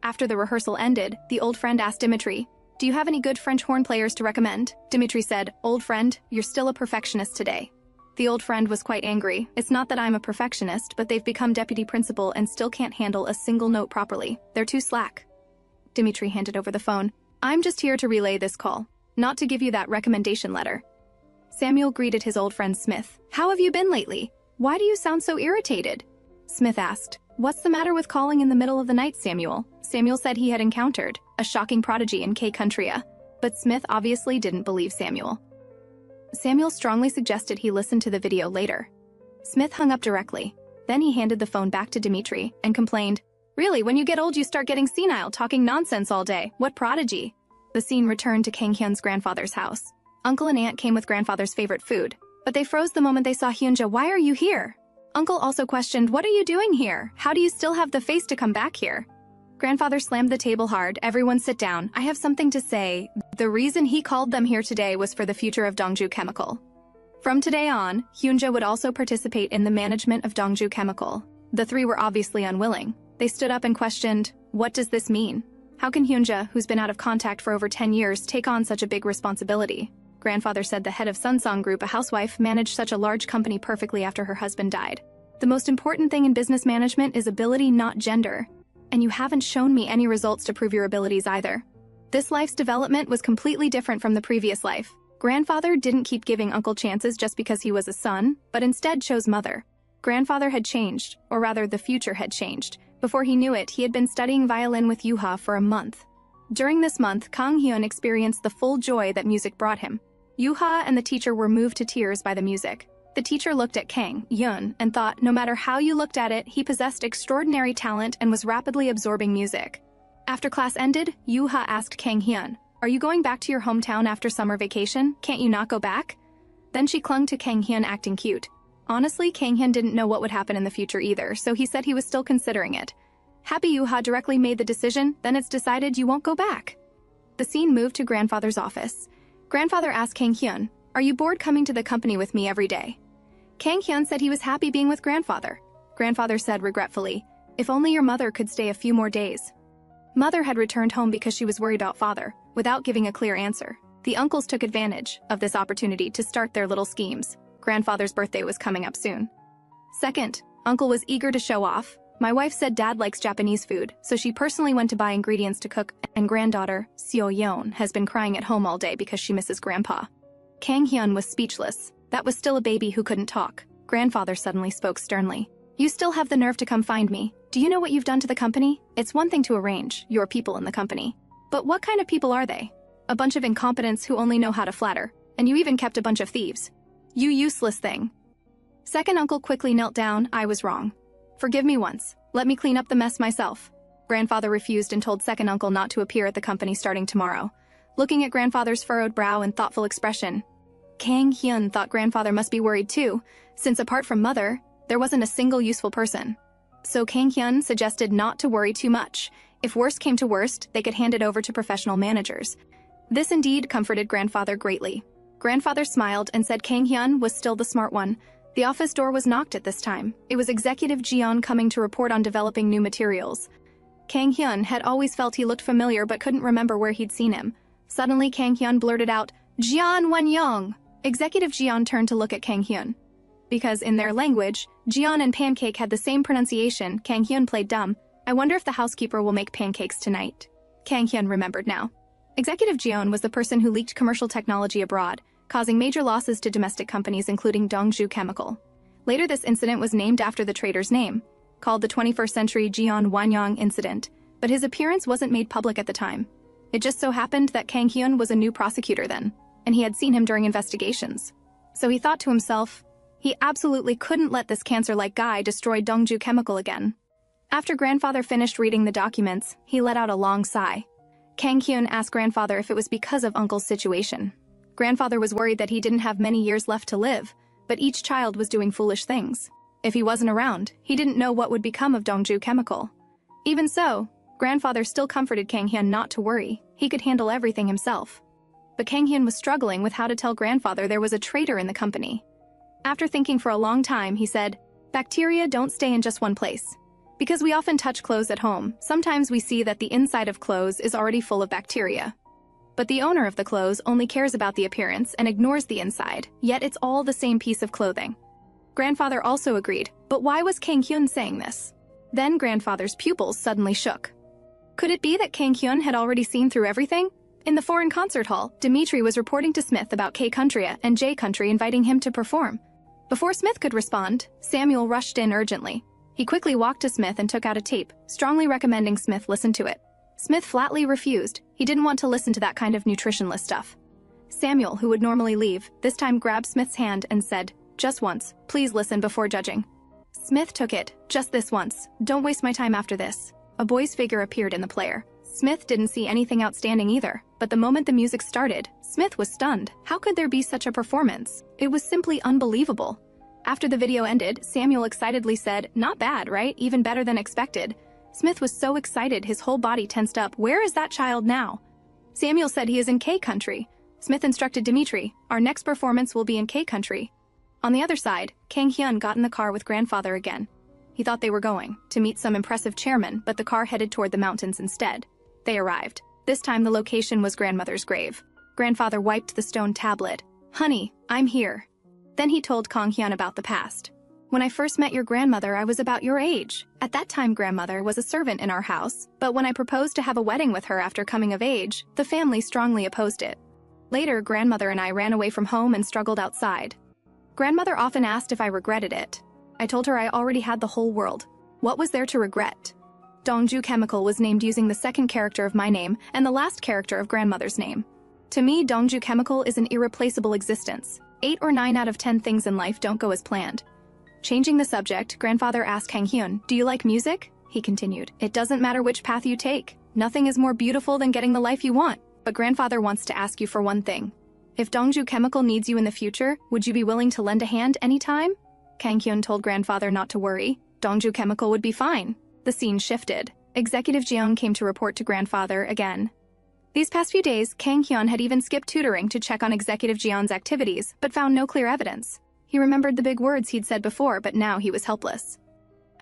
After the rehearsal ended, the old friend asked Dimitri, "Do you have any good French horn players to recommend?" Dimitri said, "Old friend, you're still a perfectionist today." The old friend was quite angry. "It's not that I'm a perfectionist, but they've become deputy principal and still can't handle a single note properly. They're too slack." Dimitri handed over the phone. "I'm just here to relay this call, not to give you that recommendation letter." Samuel greeted his old friend Smith. "How have you been lately? Why do you sound so irritated?" Smith asked, "What's the matter with calling in the middle of the night, Samuel?" Samuel said he had encountered a shocking prodigy in K-Contria, but Smith obviously didn't believe Samuel. Samuel strongly suggested he listen to the video later. Smith hung up directly. Then he handed the phone back to Dimitri and complained, "Really, when you get old you start getting senile, talking nonsense all day. What prodigy?" The scene returned to Kang Hyun's grandfather's house. Uncle and aunt came with grandfather's favorite food, but they froze the moment they saw Hyunja. "Why are you here?" Uncle also questioned, "What are you doing here? How do you still have the face to come back here?" Grandfather slammed the table hard. "Everyone sit down. I have something to say. The reason he called them here today was for the future of Dongju Chemical." From today on, Hyunja would also participate in the management of Dongju Chemical. The three were obviously unwilling. They stood up and questioned, "What does this mean? How can Hyunja, who's been out of contact for over 10 years, take on such a big responsibility?" Grandfather said the head of Sunsong Group, a housewife, managed such a large company perfectly after her husband died. "The most important thing in business management is ability, not gender. And you haven't shown me any results to prove your abilities either." This life's development was completely different from the previous life. Grandfather didn't keep giving Uncle chances just because he was a son, but instead chose Mother. Grandfather had changed, or rather the future had changed. Before he knew it, he had been studying violin with Yuha for a month. During this month, Kang Hyun experienced the full joy that music brought him. Yuha and the teacher were moved to tears by the music. The teacher looked at Kang Hyun and thought, no matter how you looked at it, he possessed extraordinary talent and was rapidly absorbing music. After class ended, Yuha asked Kang Hyun, "Are you going back to your hometown after summer vacation? Can't you not go back?" Then she clung to Kang Hyun, acting cute. Honestly, Kang Hyun didn't know what would happen in the future either, so he said he was still considering it. Happy Yuha directly made the decision, "Then it's decided you won't go back." The scene moved to Grandfather's office. Grandfather asked Kang Hyun, "Are you bored coming to the company with me every day?" Kang Hyun said he was happy being with Grandfather. Grandfather said regretfully, "If only your mother could stay a few more days." Mother had returned home because she was worried about father, without giving a clear answer. The uncles took advantage of this opportunity to start their little schemes. Grandfather's birthday was coming up soon. Second, Uncle was eager to show off. "My wife said Dad likes Japanese food, so she personally went to buy ingredients to cook, and granddaughter, Seo Yeon, has been crying at home all day because she misses Grandpa." Kang Hyun was speechless. That was still a baby who couldn't talk. Grandfather suddenly spoke sternly. "You still have the nerve to come find me. Do you know what you've done to the company? It's one thing to arrange your people in the company. But what kind of people are they? A bunch of incompetents who only know how to flatter. And you even kept a bunch of thieves. You useless thing." Second uncle quickly knelt down. "I was wrong. Forgive me once. Let me clean up the mess myself." Grandfather refused and told second uncle not to appear at the company starting tomorrow. Looking at grandfather's furrowed brow and thoughtful expression, Kang Hyun thought grandfather must be worried too, since apart from mother, there wasn't a single useful person. So Kang Hyun suggested not to worry too much. If worst came to worst, they could hand it over to professional managers. This indeed comforted grandfather greatly. Grandfather smiled and said Kang Hyun was still the smart one. The office door was knocked at this time. It was Executive Jeon coming to report on developing new materials. Kang Hyun had always felt he looked familiar but couldn't remember where he'd seen him. Suddenly Kang Hyun blurted out, "Jeon Won-young!" Executive Jeon turned to look at Kang Hyun. Because in their language, Jeon and pancake had the same pronunciation, Kang Hyun played dumb. "I wonder if the housekeeper will make pancakes tonight." Kang Hyun remembered now. Executive Jeon was the person who leaked commercial technology abroad. causing major losses to domestic companies including Dongju Chemical. Later this incident was named after the traitor's name, called the 21st Century Jian Wanyang Incident, but his appearance wasn't made public at the time. It just so happened that Kang Hyun was a new prosecutor then, and he had seen him during investigations. So he thought to himself, he absolutely couldn't let this cancer-like guy destroy Dongju Chemical again. After grandfather finished reading the documents, he let out a long sigh. Kang Hyun asked grandfather if it was because of uncle's situation. Grandfather was worried that he didn't have many years left to live, but each child was doing foolish things. If he wasn't around, he didn't know what would become of Dongju Chemical. Even so, grandfather still comforted Kang Hyun not to worry, he could handle everything himself. But Kang Hyun was struggling with how to tell grandfather there was a traitor in the company. After thinking for a long time, he said, "Bacteria don't stay in just one place. Because we often touch clothes at home, sometimes we see that the inside of clothes is already full of bacteria. But the owner of the clothes only cares about the appearance and ignores the inside, yet it's all the same piece of clothing." Grandfather also agreed, but why was Kang Hyun saying this? Then grandfather's pupils suddenly shook. Could it be that Kang Hyun had already seen through everything? In the foreign concert hall, Dimitri was reporting to Smith about K Country and J Country inviting him to perform. Before Smith could respond, Samuel rushed in urgently. He quickly walked to Smith and took out a tape, strongly recommending Smith listen to it. Smith flatly refused. He didn't want to listen to that kind of nutritionless stuff. Samuel, who would normally leave, this time grabbed Smith's hand and said, "Just once, please listen before judging." Smith took it, "Just this once, don't waste my time after this." A boy's figure appeared in the player. Smith didn't see anything outstanding either, but the moment the music started, Smith was stunned. How could there be such a performance? It was simply unbelievable. After the video ended, Samuel excitedly said, "Not bad, right? Even better than expected." Smith was so excited his whole body tensed up. "Where is that child now?" Samuel said he is in K Country. Smith instructed Dimitri, "Our next performance will be in K Country." On the other side, Kang Hyun got in the car with grandfather again. He thought they were going to meet some impressive chairman, but the car headed toward the mountains instead. They arrived. This time the location was grandmother's grave. Grandfather wiped the stone tablet. "Honey, I'm here." Then he told Kang Hyun about the past. "When I first met your grandmother, I was about your age. At that time, grandmother was a servant in our house, but when I proposed to have a wedding with her after coming of age, the family strongly opposed it. Later, grandmother and I ran away from home and struggled outside. Grandmother often asked if I regretted it. I told her I already had the whole world. What was there to regret? Dongju Chemical was named using the second character of my name and the last character of grandmother's name. To me, Dongju Chemical is an irreplaceable existence. 8 or 9 out of 10 things in life don't go as planned." Changing the subject, grandfather asked Kang Hyun, "Do you like music?" He continued, "It doesn't matter which path you take. Nothing is more beautiful than getting the life you want. But grandfather wants to ask you for one thing. If Dongju Chemical needs you in the future, would you be willing to lend a hand anytime?" Kang Hyun told grandfather not to worry. Dongju Chemical would be fine. The scene shifted. Executive Jeong came to report to grandfather again. These past few days, Kang Hyun had even skipped tutoring to check on Executive Jeon's activities, but found no clear evidence. He remembered the big words he'd said before, but now he was helpless.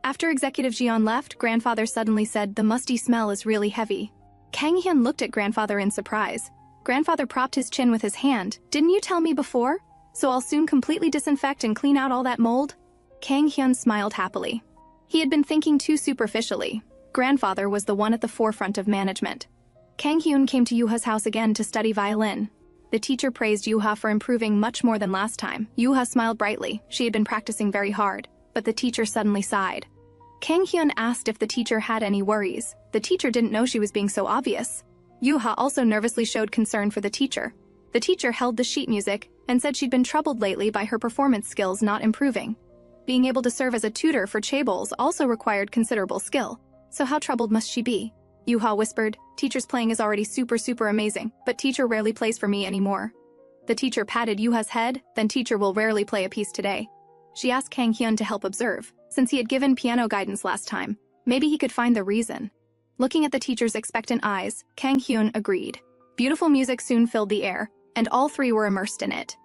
After Executive Jeon left, grandfather suddenly said, "The musty smell is really heavy." Kang Hyun looked at grandfather in surprise. Grandfather propped his chin with his hand. "Didn't you tell me before? So I'll soon completely disinfect and clean out all that mold?" Kang Hyun smiled happily. He had been thinking too superficially. Grandfather was the one at the forefront of management. Kang Hyun came to Yuha's house again to study violin. The teacher praised Yuha for improving much more than last time. Yuha smiled brightly. She had been practicing very hard, but the teacher suddenly sighed. Kang Hyun asked if the teacher had any worries. The teacher didn't know she was being so obvious. Yuha also nervously showed concern for the teacher. The teacher held the sheet music and said she'd been troubled lately by her performance skills not improving. Being able to serve as a tutor for chaebols also required considerable skill. So how troubled must she be? Yuha whispered, "Teacher's playing is already super amazing, but teacher rarely plays for me anymore." The teacher patted Yuha's head, "Then teacher will rarely play a piece today." She asked Kang Hyun to help observe. Since he had given piano guidance last time, maybe he could find the reason. Looking at the teacher's expectant eyes, Kang Hyun agreed. Beautiful music soon filled the air, and all three were immersed in it.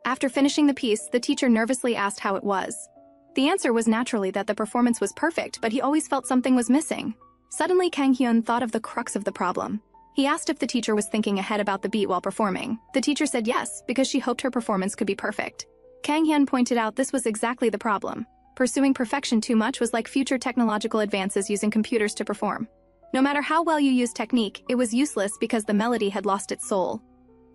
After finishing the piece, the teacher nervously asked how it was. The answer was naturally that the performance was perfect, but he always felt something was missing. Suddenly, Kang Hyun thought of the crux of the problem. He asked if the teacher was thinking ahead about the beat while performing. The teacher said yes, because she hoped her performance could be perfect. Kang Hyun pointed out this was exactly the problem. Pursuing perfection too much was like future technological advances using computers to perform. No matter how well you used technique, it was useless because the melody had lost its soul.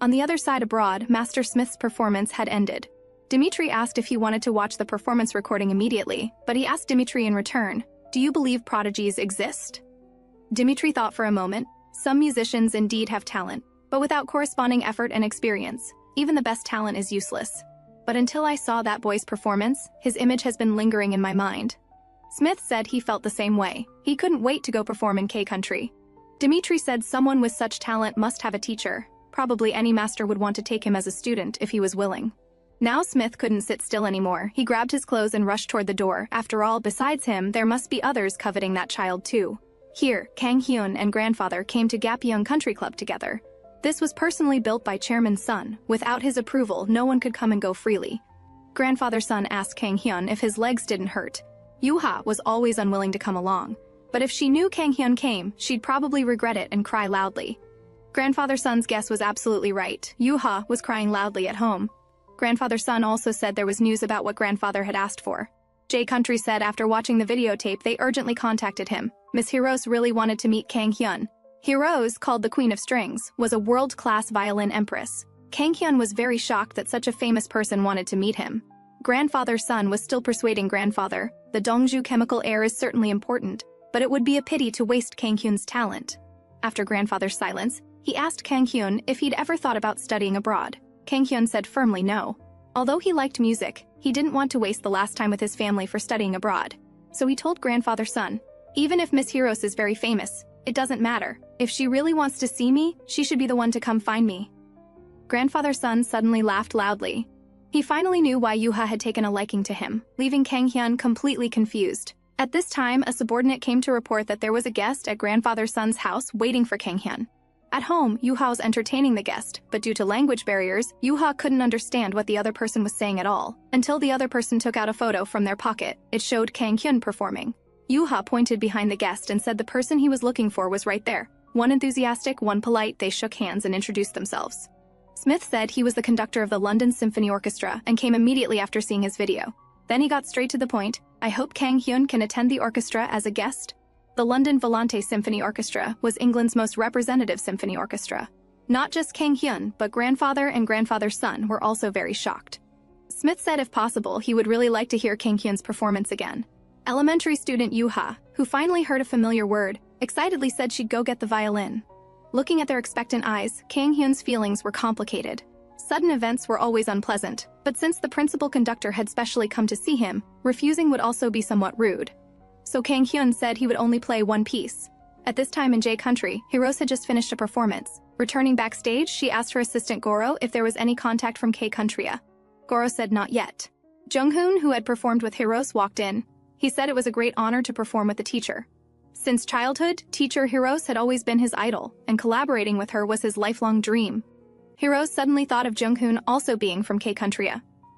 On the other side abroad, Master Smith's performance had ended. Dimitri asked if he wanted to watch the performance recording immediately, but he asked Dimitri in return, "Do you believe prodigies exist?" Dimitri thought for a moment. Some musicians indeed have talent, but without corresponding effort and experience, even the best talent is useless. But until I saw that boy's performance, his image has been lingering in my mind. Smith said he felt the same way. He couldn't wait to go perform in K-country. Dimitri said someone with such talent must have a teacher. Probably any master would want to take him as a student if he was willing. Now Smith couldn't sit still anymore. He grabbed his clothes and rushed toward the door. After all, besides him, there must be others coveting that child too. Here, Kang Hyun and grandfather came to Gapyeong Country Club together. This was personally built by Chairman's son. Without his approval, no one could come and go freely. Grandfather's son asked Kang Hyun if his legs didn't hurt. Yuha was always unwilling to come along. But if she knew Kang Hyun came, she'd probably regret it and cry loudly. Grandfather's son's guess was absolutely right. Yuha was crying loudly at home. Grandfather's son also said there was news about what grandfather had asked for. J Country said after watching the videotape they urgently contacted him. Miss Hirose really wanted to meet Kang Hyun. Hirose, called the Queen of Strings, was a world-class violin empress. Kang Hyun was very shocked that such a famous person wanted to meet him. Grandfather's son was still persuading grandfather. The Dongju chemical heir is certainly important, but it would be a pity to waste Kang Hyun's talent. After grandfather's silence, he asked Kang Hyun if he'd ever thought about studying abroad. Kang Hyun said firmly no. Although he liked music, he didn't want to waste the last time with his family for studying abroad. So he told grandfather's son, "Even if Miss Hirose is very famous, it doesn't matter. If she really wants to see me, she should be the one to come find me." Grandfather's son suddenly laughed loudly. He finally knew why Yuha had taken a liking to him, leaving Kang Hyun completely confused. At this time, a subordinate came to report that there was a guest at grandfather's son's house waiting for Kang Hyun. At home, Yuha was entertaining the guest, but due to language barriers, Yuha couldn't understand what the other person was saying at all, until the other person took out a photo from their pocket. It showed Kang Hyun performing. Yuha pointed behind the guest and said the person he was looking for was right there. One enthusiastic, one polite, they shook hands and introduced themselves. Smith said he was the conductor of the London Symphony Orchestra and came immediately after seeing his video. Then he got straight to the point. "I hope Kang Hyun can attend the orchestra as a guest." The London Volante Symphony Orchestra was England's most representative symphony orchestra. Not just Kang Hyun, but grandfather and grandfather's son were also very shocked. Smith said if possible, he would really like to hear Kang Hyun's performance again. Elementary student Yuha, who finally heard a familiar word, excitedly said she'd go get the violin. Looking at their expectant eyes, Kang Hyun's feelings were complicated. Sudden events were always unpleasant, but since the principal conductor had specially come to see him, refusing would also be somewhat rude. So Kang Hyun said he would only play one piece. At this time in J Country, Hirose had just finished a performance. Returning backstage, she asked her assistant Goro if there was any contact from K Country. Goro said not yet. Junghoon, who had performed with Hirose, walked in. He said it was a great honor to perform with the teacher. Since childhood, teacher Hirose had always been his idol, and collaborating with her was his lifelong dream. Hirose suddenly thought of Junghoon also being from K Country.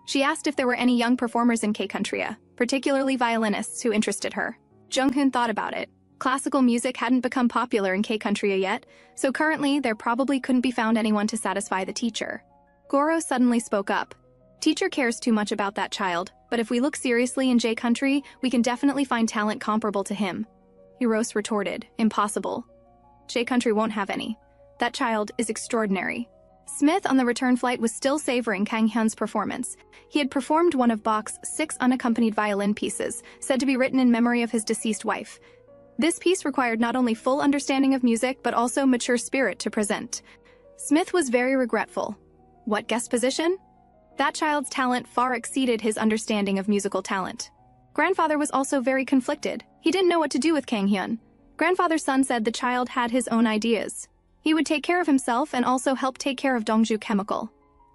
She asked if there were any young performers in K Country, particularly violinists who interested her. Junghoon thought about it. Classical music hadn't become popular in K Country yet, so currently there probably couldn't be found anyone to satisfy the teacher. Goro suddenly spoke up. Teacher cares too much about that child, but if we look seriously in J Country, we can definitely find talent comparable to him. Hirose retorted, impossible. J Country won't have any. That child is extraordinary. Smith on the return flight was still savoring Kang Hyun's performance. He had performed one of Bach's 6 unaccompanied violin pieces, said to be written in memory of his deceased wife. This piece required not only full understanding of music, but also mature spirit to present. Smith was very regretful. What guest position? That child's talent far exceeded his understanding of musical talent. Grandfather was also very conflicted. He didn't know what to do with Kang Hyun. Grandfather's son said the child had his own ideas. He would take care of himself and also help take care of Dongju Chemical.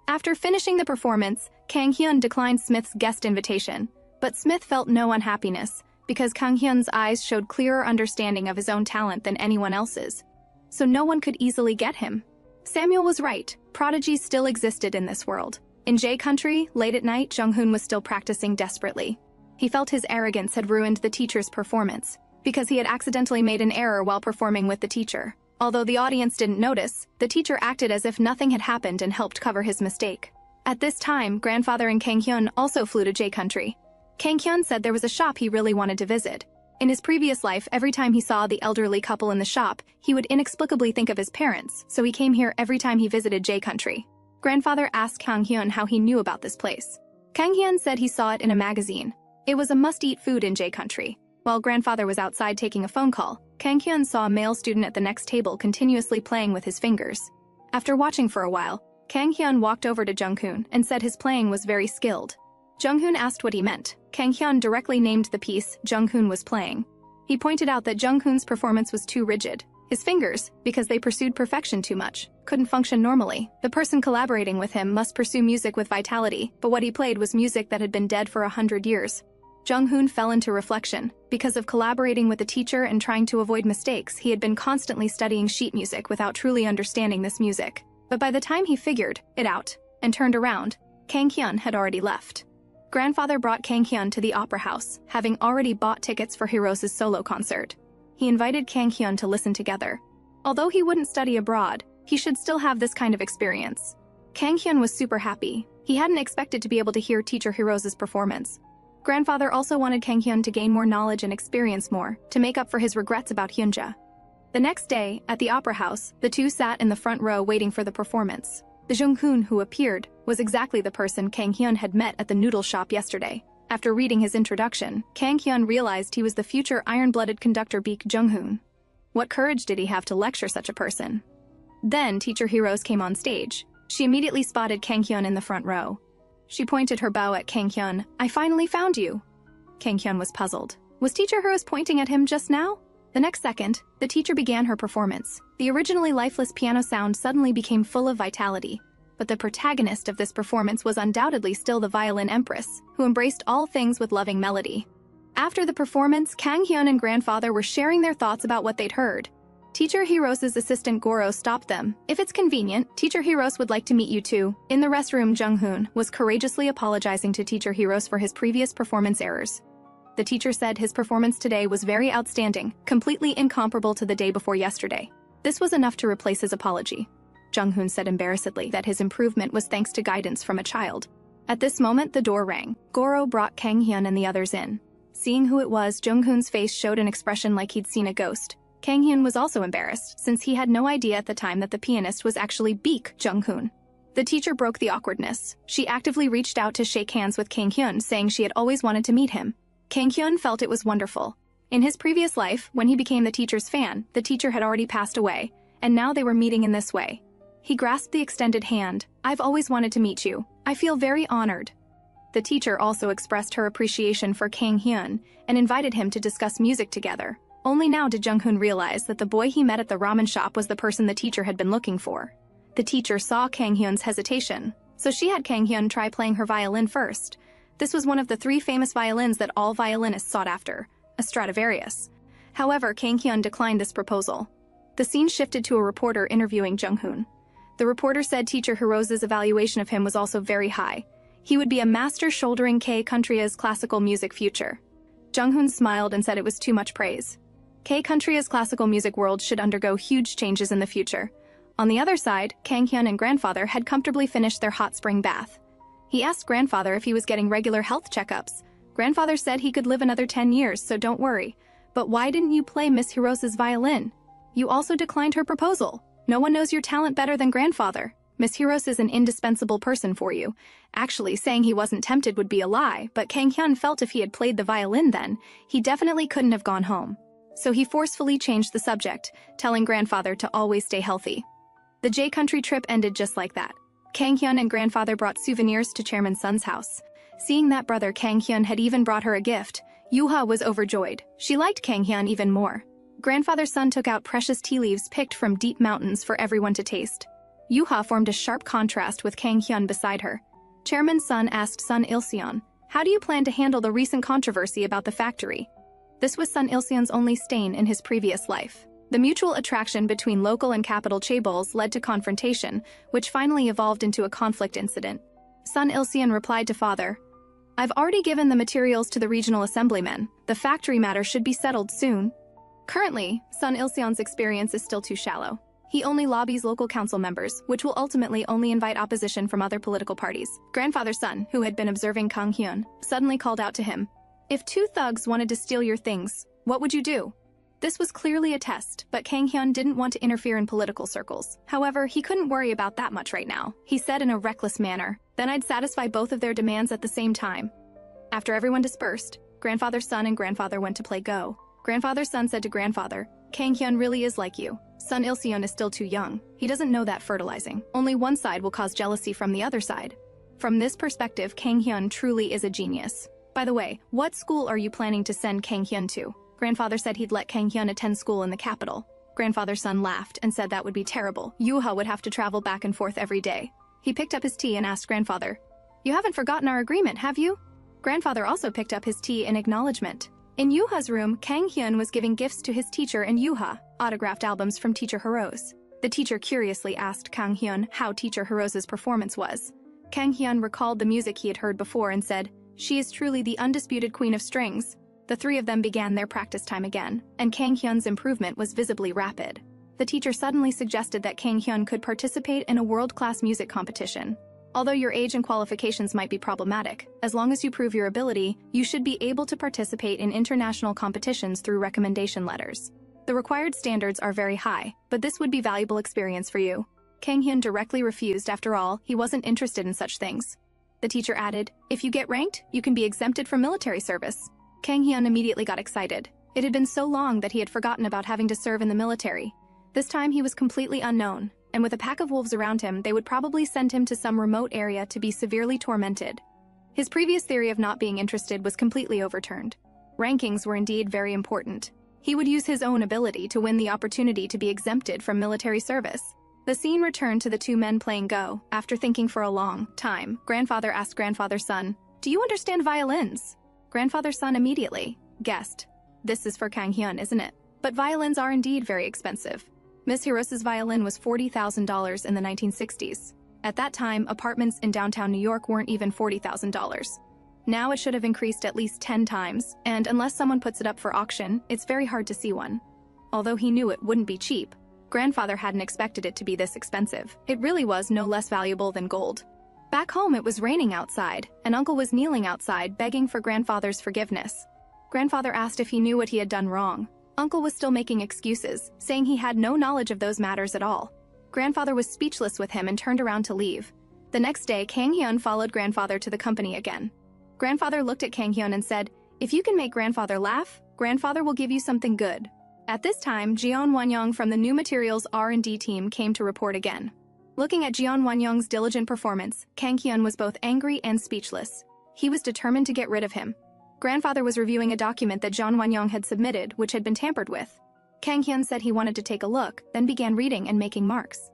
After finishing the performance, Kang Hyun declined Smith's guest invitation, but Smith felt no unhappiness because Kang Hyun's eyes showed clearer understanding of his own talent than anyone else's. So no one could easily get him. Samuel was right. Prodigies still existed in this world. In J Country, late at night, Junghoon was still practicing desperately. He felt his arrogance had ruined the teacher's performance because he had accidentally made an error while performing with the teacher. Although the audience didn't notice, the teacher acted as if nothing had happened and helped cover his mistake. At this time, grandfather and Kang Hyun also flew to J Country. Kang Hyun said there was a shop he really wanted to visit. In his previous life, every time he saw the elderly couple in the shop, he would inexplicably think of his parents, so he came here every time he visited J-Country. Grandfather asked Kang Hyun how he knew about this place. Kang Hyun said he saw it in a magazine. It was a must-eat food in J-Country. While grandfather was outside taking a phone call, Kang Hyun saw a male student at the next table continuously playing with his fingers. After watching for a while, Kang Hyun walked over to Jung Hoon and said his playing was very skilled. Jung Hoon asked what he meant. Kang Hyun directly named the piece Jung Hoon was playing. He pointed out that Jung Hoon's performance was too rigid. His fingers, because they pursued perfection too much, couldn't function normally. The person collaborating with him must pursue music with vitality, but what he played was music that had been dead for 100 years. Jung Hoon fell into reflection. Because of collaborating with the teacher and trying to avoid mistakes, he had been constantly studying sheet music without truly understanding this music. But by the time he figured it out and turned around, Kang Hyun had already left. Grandfather brought Kang Hyun to the opera house, having already bought tickets for Hiros's solo concert. He invited Kang Hyun to listen together. Although he wouldn't study abroad, he should still have this kind of experience. Kang Hyun was super happy. He hadn't expected to be able to hear teacher Hiros's performance. Grandfather also wanted Kang Hyun to gain more knowledge and experience more, to make up for his regrets about Hyunja. The next day, at the opera house, the two sat in the front row waiting for the performance. The Jung Hoon who appeared was exactly the person Kang Hyun had met at the noodle shop yesterday. After reading his introduction, Kang Hyun realized he was the future iron-blooded conductor Baek Jung Hoon. What courage did he have to lecture such a person? Then teacher Hiros came on stage. She immediately spotted Kang Hyun in the front row. She pointed her bow at Kang Hyun. "I finally found you." Kang Hyun was puzzled. Was teacher Hiros pointing at him just now? The next second, the teacher began her performance. The originally lifeless piano sound suddenly became full of vitality. But the protagonist of this performance was undoubtedly still the violin empress, who embraced all things with loving melody. After the performance, Kang Hyun and grandfather were sharing their thoughts about what they'd heard. Teacher Hiros's assistant Goro stopped them. "If it's convenient, teacher Hiros would like to meet you too." In the restroom, Jung Hoon was courageously apologizing to teacher Hiros for his previous performance errors. The teacher said his performance today was very outstanding, completely incomparable to the day before yesterday. This was enough to replace his apology. Jung Hoon said embarrassedly that his improvement was thanks to guidance from a child. At this moment, the door rang. Goro brought Kang Hyun and the others in. Seeing who it was, Jung Hoon's face showed an expression like he'd seen a ghost. Kang Hyun was also embarrassed, since he had no idea at the time that the pianist was actually Baek Jung Hoon. The teacher broke the awkwardness. She actively reached out to shake hands with Kang Hyun, saying she had always wanted to meet him. Kang Hyun felt it was wonderful. In his previous life, when he became the teacher's fan, the teacher had already passed away, and now they were meeting in this way. He grasped the extended hand. "I've always wanted to meet you. I feel very honored." The teacher also expressed her appreciation for Kang Hyun and invited him to discuss music together. Only now did Jung Hoon realize that the boy he met at the ramen shop was the person the teacher had been looking for. The teacher saw Kang Hyun's hesitation, so she had Kang Hyun try playing her violin first. This was one of the 3 famous violins that all violinists sought after, a Stradivarius. However, Kang Hyun declined this proposal. The scene shifted to a reporter interviewing Jung Hoon. The reporter said teacher Hiros's evaluation of him was also very high. He would be a master shouldering K-Country's classical music future. Jung Hoon smiled and said it was too much praise. K-Country's classical music world should undergo huge changes in the future. On the other side, Kang Hyun and grandfather had comfortably finished their hot spring bath. He asked grandfather if he was getting regular health checkups. Grandfather said he could live another 10 years, so don't worry. But why didn't you play Miss Hiros's violin? You also declined her proposal. No one knows your talent better than grandfather. Miss Hiros is an indispensable person for you. Actually, saying he wasn't tempted would be a lie, but Kang Hyun felt if he had played the violin then, he definitely couldn't have gone home. So he forcefully changed the subject, telling grandfather to always stay healthy. The J-Country trip ended just like that. Kang Hyun and grandfather brought souvenirs to Chairman Sun's house. Seeing that brother, Kang Hyun had even brought her a gift. Yuha was overjoyed. She liked Kang Hyun even more. Grandfather's son took out precious tea leaves picked from deep mountains for everyone to taste. Yuha formed a sharp contrast with Kang Hyun beside her. Chairman Sun asked Sun Il-seon, "How do you plan to handle the recent controversy about the factory?" This was Sun Il-seon's only stain in his previous life. The mutual attraction between local and capital chaebols led to confrontation, which finally evolved into a conflict incident. Sun Il-seon replied to father, "I've already given the materials to the regional assemblymen. The factory matter should be settled soon." Currently, Sun Il-seon's experience is still too shallow. He only lobbies local council members, which will ultimately only invite opposition from other political parties. Grandfather's son, who had been observing Kang Hyun, suddenly called out to him, "If 2 thugs wanted to steal your things, What would you do? This was clearly a test, but Kang Hyun didn't want to interfere in political circles. However, he couldn't worry about that much right now. He said in a reckless manner, "Then I'd satisfy both of their demands at the same time." After everyone dispersed, grandfather's son and grandfather went to play Go. Grandfather's son said to grandfather, "Kang Hyun really is like you. Son Il-seon is still too young. He doesn't know that fertilizing. Only one side will cause jealousy from the other side." From this perspective, Kang Hyun truly is a genius. By the way, what school are you planning to send Kang Hyun to? Grandfather said he'd let Kang Hyun attend school in the capital. Grandfather's son laughed and said that would be terrible. Yuha would have to travel back and forth every day. He picked up his tea and asked grandfather, "You haven't forgotten our agreement, have you?" Grandfather also picked up his tea in acknowledgement. In Yuha's room, Kang Hyun was giving gifts to his teacher and Yuha, autographed albums from Teacher Hirose. The teacher curiously asked Kang Hyun how Teacher Hirose's performance was. Kang Hyun recalled the music he had heard before and said, "She is truly the undisputed queen of strings." The three of them began their practice time again, and Kang Hyun's improvement was visibly rapid. The teacher suddenly suggested that Kang Hyun could participate in a world-class music competition. Although your age and qualifications might be problematic, as long as you prove your ability, you should be able to participate in international competitions through recommendation letters. The required standards are very high, but this would be valuable experience for you. Kang Hyun directly refused. After all, he wasn't interested in such things. The teacher added, "If you get ranked, you can be exempted from military service." Kang Hyun immediately got excited. It had been so long that he had forgotten about having to serve in the military. This time he was completely unknown, and with a pack of wolves around him, they would probably send him to some remote area to be severely tormented. His previous theory of not being interested was completely overturned. Rankings were indeed very important. He would use his own ability to win the opportunity to be exempted from military service. The scene returned to the two men playing Go. After thinking for a long time, grandfather asked grandfather's son, "Do you understand violins?" Grandfather's son immediately guessed. This is for Kang Hyun, isn't it? But violins are indeed very expensive. Miss Hirose's violin was $40,000 in the 1960s. At that time, apartments in downtown New York weren't even $40,000. Now it should have increased at least 10 times, and unless someone puts it up for auction, it's very hard to see one. Although he knew it wouldn't be cheap, grandfather hadn't expected it to be this expensive. It really was no less valuable than gold. Back home, it was raining outside, and Uncle was kneeling outside, begging for grandfather's forgiveness. Grandfather asked if he knew what he had done wrong. Uncle was still making excuses, saying he had no knowledge of those matters at all. Grandfather was speechless with him and turned around to leave. The next day, Kang Hyun followed grandfather to the company again. Grandfather looked at Kang Hyun and said, "If you can make grandfather laugh, grandfather will give you something good." At this time, Jeon Won-young from the New Materials R&D team came to report again. Looking at Jeon Won-young's diligent performance, Kang Hyun was both angry and speechless. He was determined to get rid of him. Grandfather was reviewing a document that Jeon Won-young had submitted, which had been tampered with. Kang Hyun said he wanted to take a look, then began reading and making marks.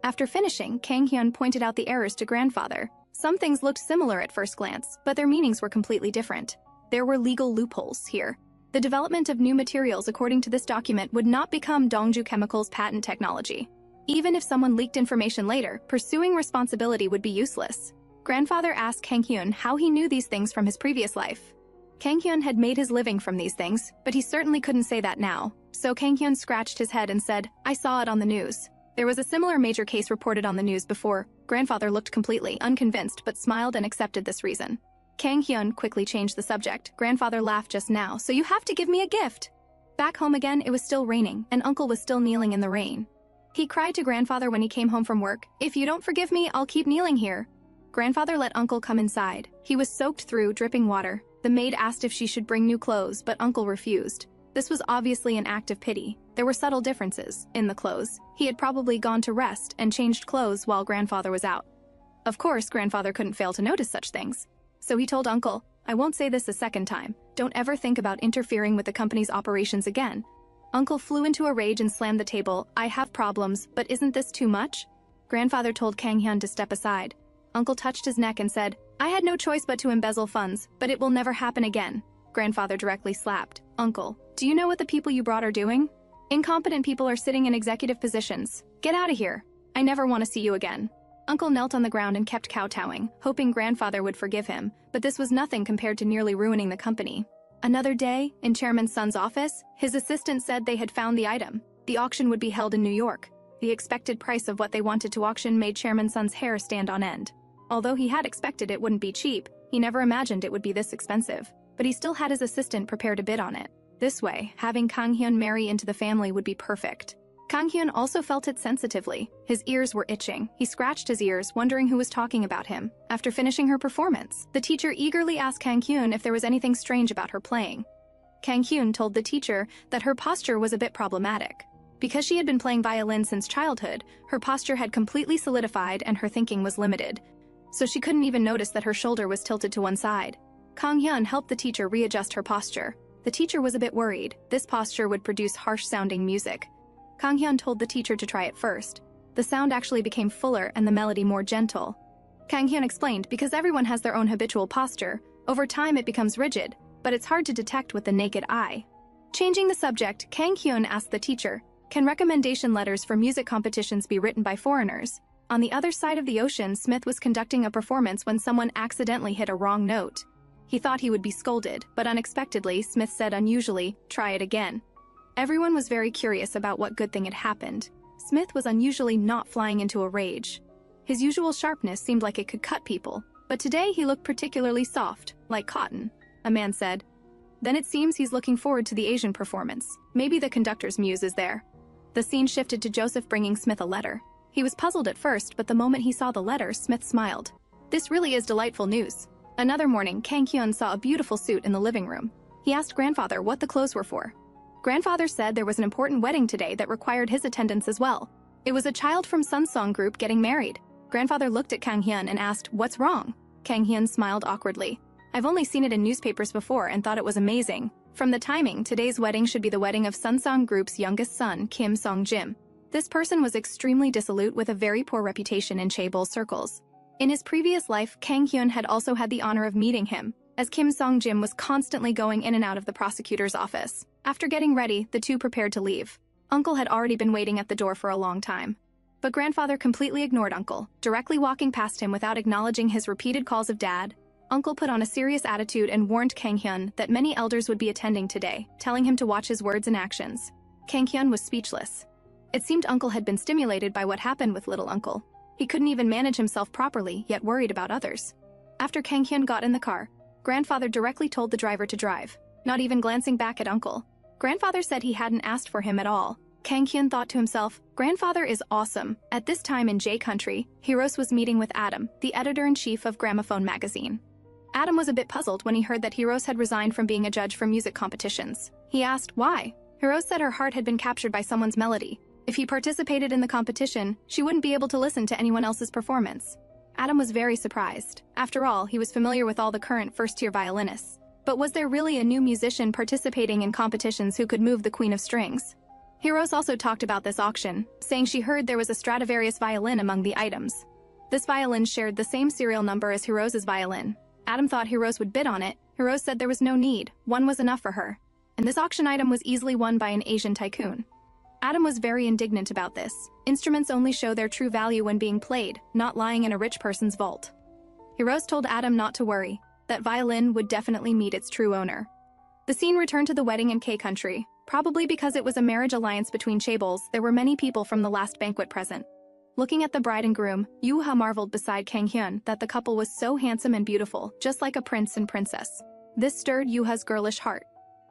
After finishing, Kang Hyun pointed out the errors to grandfather. Some things looked similar at first glance, but their meanings were completely different. There were legal loopholes here. The development of new materials according to this document would not become Dongju Chemical's patent technology. Even if someone leaked information later, pursuing responsibility would be useless. Grandfather asked Kang Hyun how he knew these things from his previous life. Kang Hyun had made his living from these things, but he certainly couldn't say that now. So Kang Hyun scratched his head and said, "I saw it on the news." There was a similar major case reported on the news before. Grandfather looked completely unconvinced but smiled and accepted this reason. Kang Hyun quickly changed the subject. "Grandfather laughed just now, so you have to give me a gift." Back home again, it was still raining, and Uncle was still kneeling in the rain. He cried to grandfather when he came home from work, "If you don't forgive me, I'll keep kneeling here." Grandfather let Uncle come inside. He was soaked through, dripping water. The maid asked if she should bring new clothes, but Uncle refused. This was obviously an act of pity. There were subtle differences in the clothes. He had probably gone to rest and changed clothes while grandfather was out. Of course, grandfather couldn't fail to notice such things. So he told Uncle, "I won't say this a second time. Don't ever think about interfering with the company's operations again." Uncle flew into a rage and slammed the table. "I have problems, but isn't this too much?" Grandfather told Kang Hyun to step aside. Uncle touched his neck and said, "I had no choice but to embezzle funds, but it will never happen again." Grandfather directly slapped. "Uncle, do you know what the people you brought are doing? Incompetent people are sitting in executive positions. Get out of here. I never want to see you again." Uncle knelt on the ground and kept kowtowing, hoping grandfather would forgive him, but this was nothing compared to nearly ruining the company. Another day, in Chairman Sun's office, his assistant said they had found the item. The auction would be held in New York. The expected price of what they wanted to auction made Chairman Sun's hair stand on end. Although he had expected it wouldn't be cheap, he never imagined it would be this expensive. But he still had his assistant prepare to bid on it. This way, having Kang Hyun marry into the family would be perfect. Kang Hyun also felt it sensitively. His ears were itching. He scratched his ears, wondering who was talking about him. After finishing her performance, the teacher eagerly asked Kang Hyun if there was anything strange about her playing. Kang Hyun told the teacher that her posture was a bit problematic. Because she had been playing violin since childhood, her posture had completely solidified and her thinking was limited. So she couldn't even notice that her shoulder was tilted to one side. Kang Hyun helped the teacher readjust her posture. The teacher was a bit worried. This posture would produce harsh-sounding music. Kang Hyun told the teacher to try it first. The sound actually became fuller and the melody more gentle. Kang Hyun explained, because everyone has their own habitual posture, over time it becomes rigid, but it's hard to detect with the naked eye. Changing the subject, Kang Hyun asked the teacher, can recommendation letters for music competitions be written by foreigners? On the other side of the ocean, Smith was conducting a performance when someone accidentally hit a wrong note. He thought he would be scolded, but unexpectedly, Smith said unusually, try it again. Everyone was very curious about what good thing had happened. Smith was unusually not flying into a rage. His usual sharpness seemed like it could cut people, but today he looked particularly soft, like cotton, a man said. Then it seems he's looking forward to the Asian performance. Maybe the conductor's muse is there. The scene shifted to Joseph bringing Smith a letter. He was puzzled at first, but the moment he saw the letter, Smith smiled. This really is delightful news. Another morning, Kang Hyun saw a beautiful suit in the living room. He asked grandfather what the clothes were for. Grandfather said there was an important wedding today that required his attendance as well. It was a child from Sunsong group getting married. Grandfather looked at Kang Hyun and asked, what's wrong? Kang Hyun smiled awkwardly. I've only seen it in newspapers before and thought it was amazing. From the timing, today's wedding should be the wedding of Sunsong group's youngest son, Kim Song-jim. This person was extremely dissolute with a very poor reputation in chaebol circles. In his previous life, Kang Hyun had also had the honor of meeting him, as Kim Song-jim was constantly going in and out of the prosecutor's office. After getting ready, the two prepared to leave. Uncle had already been waiting at the door for a long time. But grandfather completely ignored Uncle, directly walking past him without acknowledging his repeated calls of Dad. Uncle put on a serious attitude and warned Kang Hyun that many elders would be attending today, telling him to watch his words and actions. Kang Hyun was speechless. It seemed Uncle had been stimulated by what happened with little Uncle. He couldn't even manage himself properly, yet worried about others. After Kang Hyun got in the car, grandfather directly told the driver to drive, not even glancing back at Uncle. Grandfather said he hadn't asked for him at all. Kang Hyun thought to himself, grandfather is awesome. At this time in J Country, Hiros was meeting with Adam, the editor-in-chief of Gramophone magazine. Adam was a bit puzzled when he heard that Hiros had resigned from being a judge for music competitions. He asked why. Hiros said her heart had been captured by someone's melody. If he participated in the competition, she wouldn't be able to listen to anyone else's performance. Adam was very surprised. After all, he was familiar with all the current first-tier violinists. But was there really a new musician participating in competitions who could move the Queen of Strings? Hiros also talked about this auction, saying she heard there was a Stradivarius violin among the items. This violin shared the same serial number as Hiros's violin. Adam thought Hiros would bid on it. Hiros said there was no need, one was enough for her. And this auction item was easily won by an Asian tycoon. Adam was very indignant about this. Instruments only show their true value when being played, not lying in a rich person's vault. Hiros told Adam not to worry. That violin would definitely meet its true owner. The scene returned to the wedding in K Country. Probably because it was a marriage alliance between chaebols, there were many people from the last banquet present. Looking at the bride and groom, Yoo-ha marveled beside Kang Hyun that the couple was so handsome and beautiful, just like a prince and princess. This stirred Yoo-ha's girlish heart.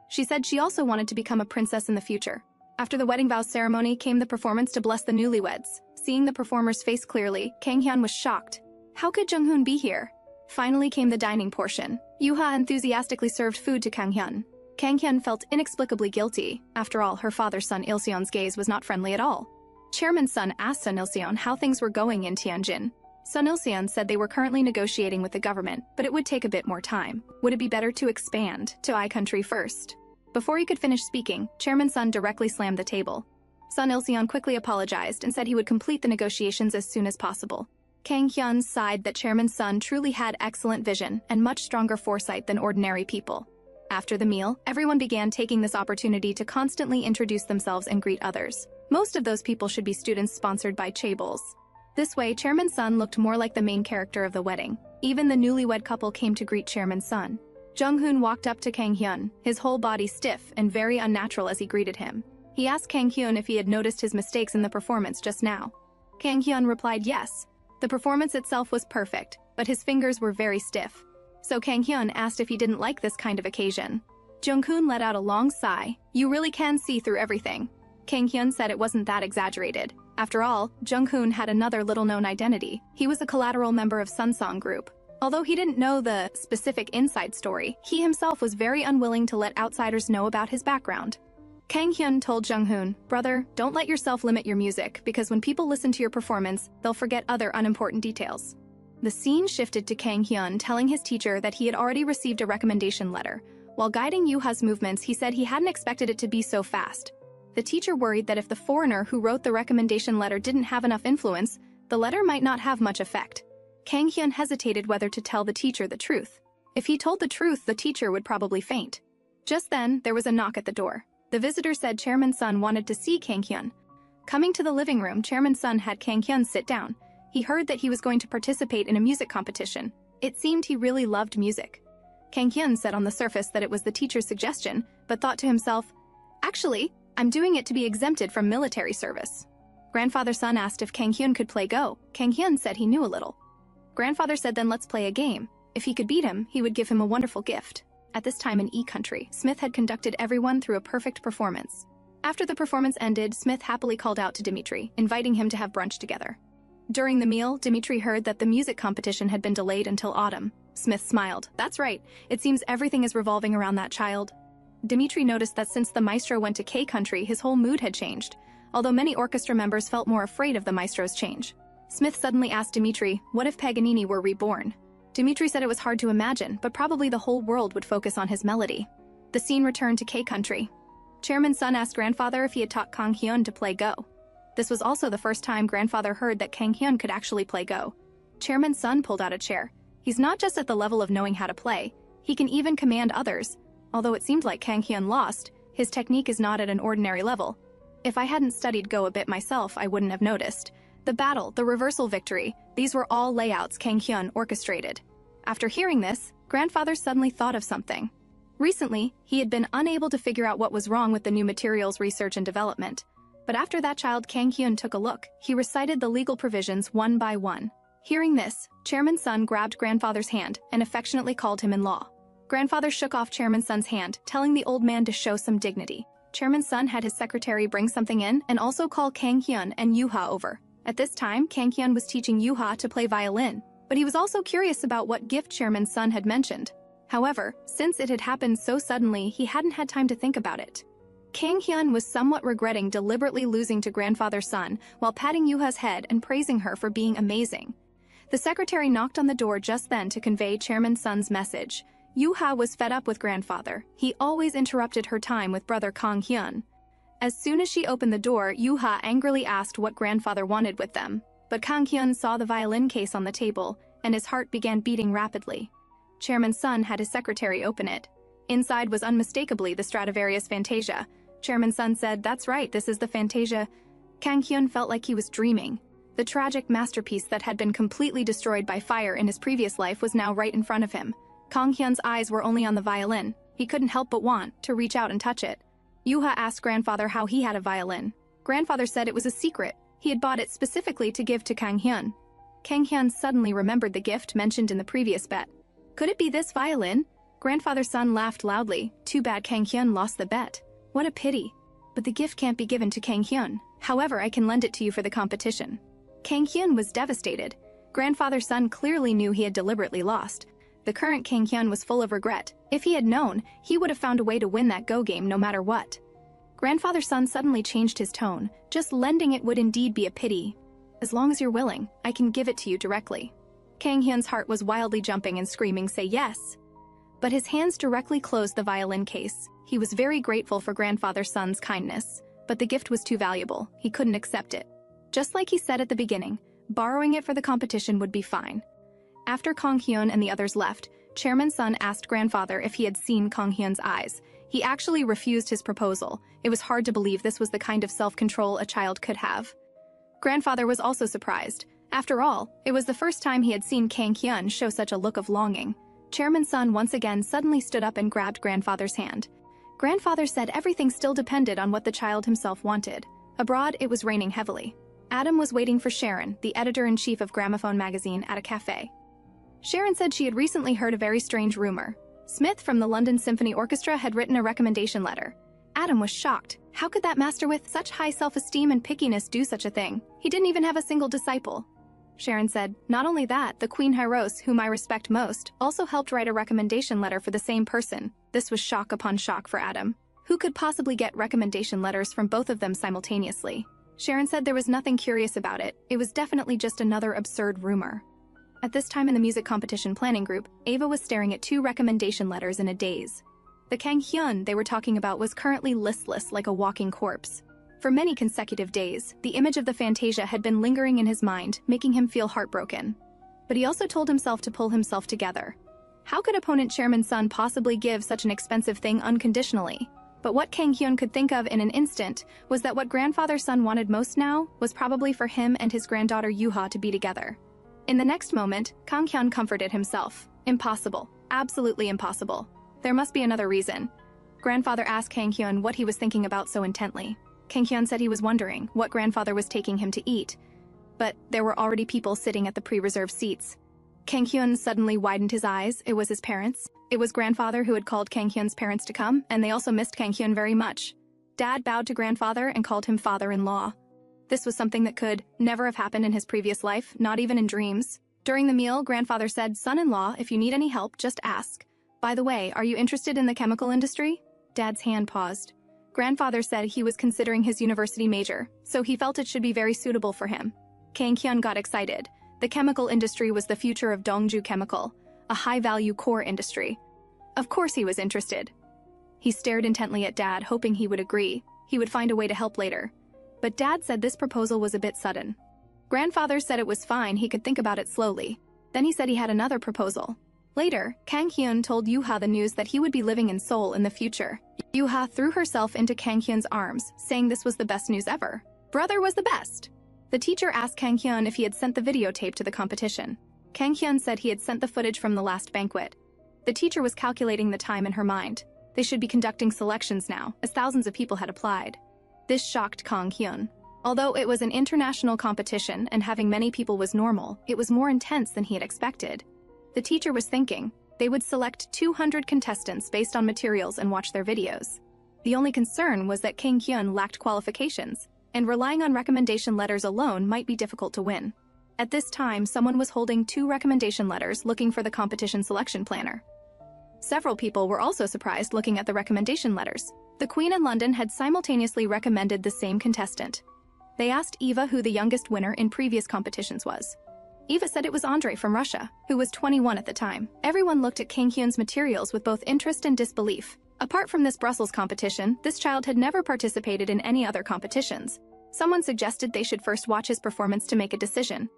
She said she also wanted to become a princess in the future. After the wedding vows ceremony came the performance to bless the newlyweds. Seeing the performer's face clearly, Kang Hyun was shocked. How could Jung-hoon be here? Finally came the dining portion. Yoo-ha enthusiastically served food to Kang Hyun. Kang Hyun felt inexplicably guilty. After all, her father's son Il-seon's gaze was not friendly at all. Chairman's son asked Sun Il-seon how things were going in Tianjin. Sun Il-seon said they were currently negotiating with the government, but it would take a bit more time. Would it be better to expand to I Country first? Before he could finish speaking, Chairman Sun directly slammed the table. Sun Il-seon quickly apologized and said he would complete the negotiations as soon as possible. Kang Hyun sighed that Chairman Sun truly had excellent vision and much stronger foresight than ordinary people. After the meal, everyone began taking this opportunity to constantly introduce themselves and greet others. Most of those people should be students sponsored by chaebols. This way, Chairman Sun looked more like the main character of the wedding. Even the newlywed couple came to greet Chairman Sun. Jung-hoon walked up to Kang Hyun, his whole body stiff and very unnatural as he greeted him. He asked Kang Hyun if he had noticed his mistakes in the performance just now. Kang Hyun replied yes. The performance itself was perfect, but his fingers were very stiff. So Kang Hyun asked if he didn't like this kind of occasion. Jung-hoon let out a long sigh. You really can see through everything. Kang Hyun said it wasn't that exaggerated. After all, Jung-hoon had another little-known identity. He was a collateral member of Sunsong Group. Although he didn't know the specific inside story, he himself was very unwilling to let outsiders know about his background. Kang Hyun told Jung-hoon, "Brother, don't let yourself limit your music, because when people listen to your performance, they'll forget other unimportant details." The scene shifted to Kang Hyun telling his teacher that he had already received a recommendation letter. While guiding Yuha's movements, he said he hadn't expected it to be so fast. The teacher worried that if the foreigner who wrote the recommendation letter didn't have enough influence, the letter might not have much effect. Kang Hyun hesitated whether to tell the teacher the truth. If he told the truth, the teacher would probably faint. Just then, there was a knock at the door. The visitor said Chairman Sun wanted to see Kang Hyun. Coming to the living room, Chairman Sun had Kang Hyun sit down. He heard that he was going to participate in a music competition. It seemed he really loved music. Kang Hyun said on the surface that it was the teacher's suggestion, but thought to himself, "Actually, I'm doing it to be exempted from military service." Grandfather Sun asked if Kang Hyun could play Go. Kang Hyun said he knew a little. Grandfather said then let's play a game. If he could beat him, he would give him a wonderful gift. At this time in E-country, Smith had conducted everyone through a perfect performance. After the performance ended, Smith happily called out to Dimitri, inviting him to have brunch together. During the meal, Dimitri heard that the music competition had been delayed until autumn. Smith smiled. "That's right. It seems everything is revolving around that child." Dimitri noticed that since the maestro went to K-country, his whole mood had changed, although many orchestra members felt more afraid of the maestro's change. Smith suddenly asked Dimitri, what if Paganini were reborn? Dimitri said it was hard to imagine, but probably the whole world would focus on his melody. The scene returned to K-country. Chairman Sun asked Grandfather if he had taught Kang Hyun to play Go. This was also the first time Grandfather heard that Kang Hyun could actually play Go. Chairman Sun pulled out a chair. He's not just at the level of knowing how to play, he can even command others. Although it seemed like Kang Hyun lost, his technique is not at an ordinary level. If I hadn't studied Go a bit myself, I wouldn't have noticed. The battle, the reversal victory, these were all layouts Kang Hyun orchestrated. After hearing this, Grandfather suddenly thought of something. Recently, he had been unable to figure out what was wrong with the new materials research and development. But after that child Kang Hyun took a look, he recited the legal provisions one by one. Hearing this, Chairman Sun grabbed Grandfather's hand and affectionately called him in-law. Grandfather shook off Chairman Sun's hand, telling the old man to show some dignity. Chairman Sun had his secretary bring something in and also call Kang Hyun and Yuha over. At this time, Kang Hyun was teaching Yuha to play violin, but he was also curious about what gift Chairman Sun had mentioned. However, since it had happened so suddenly, he hadn't had time to think about it. Kang Hyun was somewhat regretting deliberately losing to Grandfather Sun while patting Yuha's head and praising her for being amazing. The secretary knocked on the door just then to convey Chairman Sun's message. Yuha was fed up with Grandfather. He always interrupted her time with brother Kang Hyun. As soon as she opened the door, Yuha angrily asked what Grandfather wanted with them. But Kang Hyun saw the violin case on the table, and his heart began beating rapidly. Chairman Sun had his secretary open it. Inside was unmistakably the Stradivarius Fantasia. Chairman Sun said, "That's right, this is the Fantasia." Kang Hyun felt like he was dreaming. The tragic masterpiece that had been completely destroyed by fire in his previous life was now right in front of him. Kang Hyun's eyes were only on the violin. He couldn't help but want to reach out and touch it. Yuha asked Grandfather how he had a violin. Grandfather said it was a secret. He had bought it specifically to give to Kang Hyun. Kang Hyun suddenly remembered the gift mentioned in the previous bet. Could it be this violin? Grandfather Sun laughed loudly. Too bad Kang Hyun lost the bet. What a pity. But the gift can't be given to Kang Hyun. However, I can lend it to you for the competition. Kang Hyun was devastated. Grandfather Sun clearly knew he had deliberately lost. The current Kang Hyun was full of regret. If he had known, he would have found a way to win that Go game no matter what. Grandfather Sun suddenly changed his tone. Just lending it would indeed be a pity. As long as you're willing, I can give it to you directly. Kang Hyun's heart was wildly jumping and screaming, "Say yes!" But his hands directly closed the violin case. He was very grateful for Grandfather Sun's kindness, but the gift was too valuable. He couldn't accept it. Just like he said at the beginning, borrowing it for the competition would be fine. After Kang Hyun and the others left, Chairman Sun asked Grandfather if he had seen Kang Hyun's eyes. He actually refused his proposal. It was hard to believe this was the kind of self-control a child could have. Grandfather was also surprised. After all, it was the first time he had seen Kang Hyun show such a look of longing. Chairman Sun once again suddenly stood up and grabbed Grandfather's hand. Grandfather said everything still depended on what the child himself wanted. Abroad, it was raining heavily. Adam was waiting for Sharon, the editor-in-chief of Gramophone magazine, at a cafe. Sharon said she had recently heard a very strange rumor. Smith from the London Symphony Orchestra had written a recommendation letter. Adam was shocked. How could that master with such high self-esteem and pickiness do such a thing? He didn't even have a single disciple. Sharon said, not only that, the Queen Hyros, whom I respect most, also helped write a recommendation letter for the same person. This was shock upon shock for Adam. Who could possibly get recommendation letters from both of them simultaneously? Sharon said there was nothing curious about it. It was definitely just another absurd rumor. At this time in the music competition planning group, Ava was staring at 2 recommendation letters in a daze. The Kang Hyun they were talking about was currently listless like a walking corpse. For many consecutive days, the image of the Fantasia had been lingering in his mind, making him feel heartbroken. But he also told himself to pull himself together. How could opponent Chairman's son possibly give such an expensive thing unconditionally? But what Kang Hyun could think of in an instant was that what grandfather's son wanted most now was probably for him and his granddaughter Yuha to be together. In the next moment, Kang Hyun comforted himself. Impossible. Absolutely impossible. There must be another reason. Grandfather asked Kang Hyun what he was thinking about so intently. Kang Hyun said he was wondering what grandfather was taking him to eat. But there were already people sitting at the pre-reserved seats. Kang Hyun suddenly widened his eyes. It was his parents. It was grandfather who had called Kang Hyun's parents to come, and they also missed Kang Hyun very much. Dad bowed to grandfather and called him father-in-law. This was something that could never have happened in his previous life, not even in dreams. During the meal, grandfather said, son-in-law, if you need any help, just ask. By the way, are you interested in the chemical industry? Dad's hand paused. Grandfather said he was considering his university major, so he felt it should be very suitable for him. Kang Hyun got excited. The chemical industry was the future of Dongju Chemical, a high-value core industry. Of course he was interested. He stared intently at Dad, hoping he would agree. He would find a way to help later. But Dad said this proposal was a bit sudden. Grandfather said it was fine, he could think about it slowly. Then he said he had another proposal. Later, Kang Hyun told Yuha the news that he would be living in Seoul in the future. Yuha threw herself into Kang Hyun's arms, saying this was the best news ever. Brother was the best. The teacher asked Kang Hyun if he had sent the videotape to the competition. Kang Hyun said he had sent the footage from the last banquet. The teacher was calculating the time in her mind. They should be conducting selections now, as thousands of people had applied. This shocked Kang Hyun. Although it was an international competition and having many people was normal, it was more intense than he had expected. The teacher was thinking they would select 200 contestants based on materials and watch their videos. The only concern was that Kang Hyun lacked qualifications, and relying on recommendation letters alone might be difficult to win. At this time, someone was holding 2 recommendation letters looking for the competition selection planner. Several people were also surprised looking at the recommendation letters. The Queen and London had simultaneously recommended the same contestant. They asked Eva who the youngest winner in previous competitions was. Eva said it was Andre from Russia, who was 21 at the time. Everyone looked at Kang Hyun's materials with both interest and disbelief. Apart from this Brussels competition, this child had never participated in any other competitions. Someone suggested they should first watch his performance to make a decision.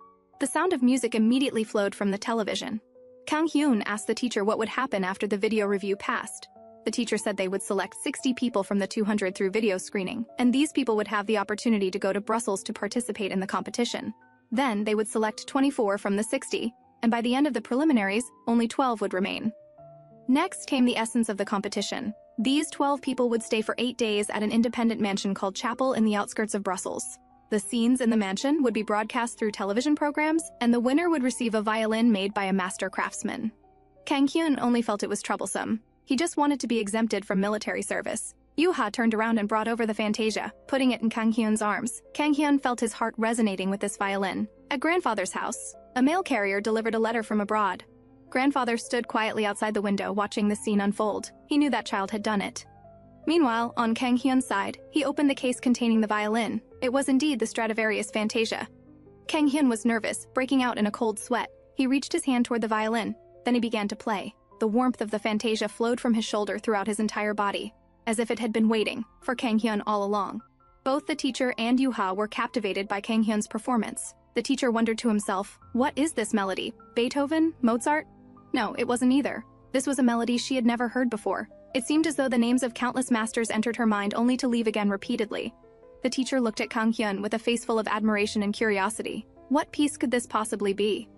The sound of music immediately flowed from the television. Kang Hyun asked the teacher what would happen after the video review passed. The teacher said they would select 60 people from the 200 through video screening, and these people would have the opportunity to go to Brussels to participate in the competition. Then they would select 24 from the 60, and by the end of the preliminaries, only 12 would remain. Next came the essence of the competition. These 12 people would stay for 8 days at an independent mansion called Chapel in the outskirts of Brussels. The scenes in the mansion would be broadcast through television programs, and the winner would receive a violin made by a master craftsman. Kang Hyun only felt it was troublesome. He just wanted to be exempted from military service. Yuha turned around and brought over the Fantasia, putting it in Kang Hyun's arms. Kang Hyun felt his heart resonating with this violin. At grandfather's house, a mail carrier delivered a letter from abroad. Grandfather stood quietly outside the window watching the scene unfold. He knew that child had done it. Meanwhile, on Kang Hyun's side, he opened the case containing the violin. It was indeed the Stradivarius Fantasia. Kang Hyun was nervous, breaking out in a cold sweat. He reached his hand toward the violin. Then he began to play. The warmth of the Fantasia flowed from his shoulder throughout his entire body, as if it had been waiting for Kang Hyun all along. Both the teacher and Yuha were captivated by Kang Hyun's performance. The teacher wondered to himself, what is this melody? Beethoven? Mozart? No, it wasn't either. This was a melody she had never heard before. It seemed as though the names of countless masters entered her mind only to leave again repeatedly. The teacher looked at Kang Hyun with a face full of admiration and curiosity. What piece could this possibly be?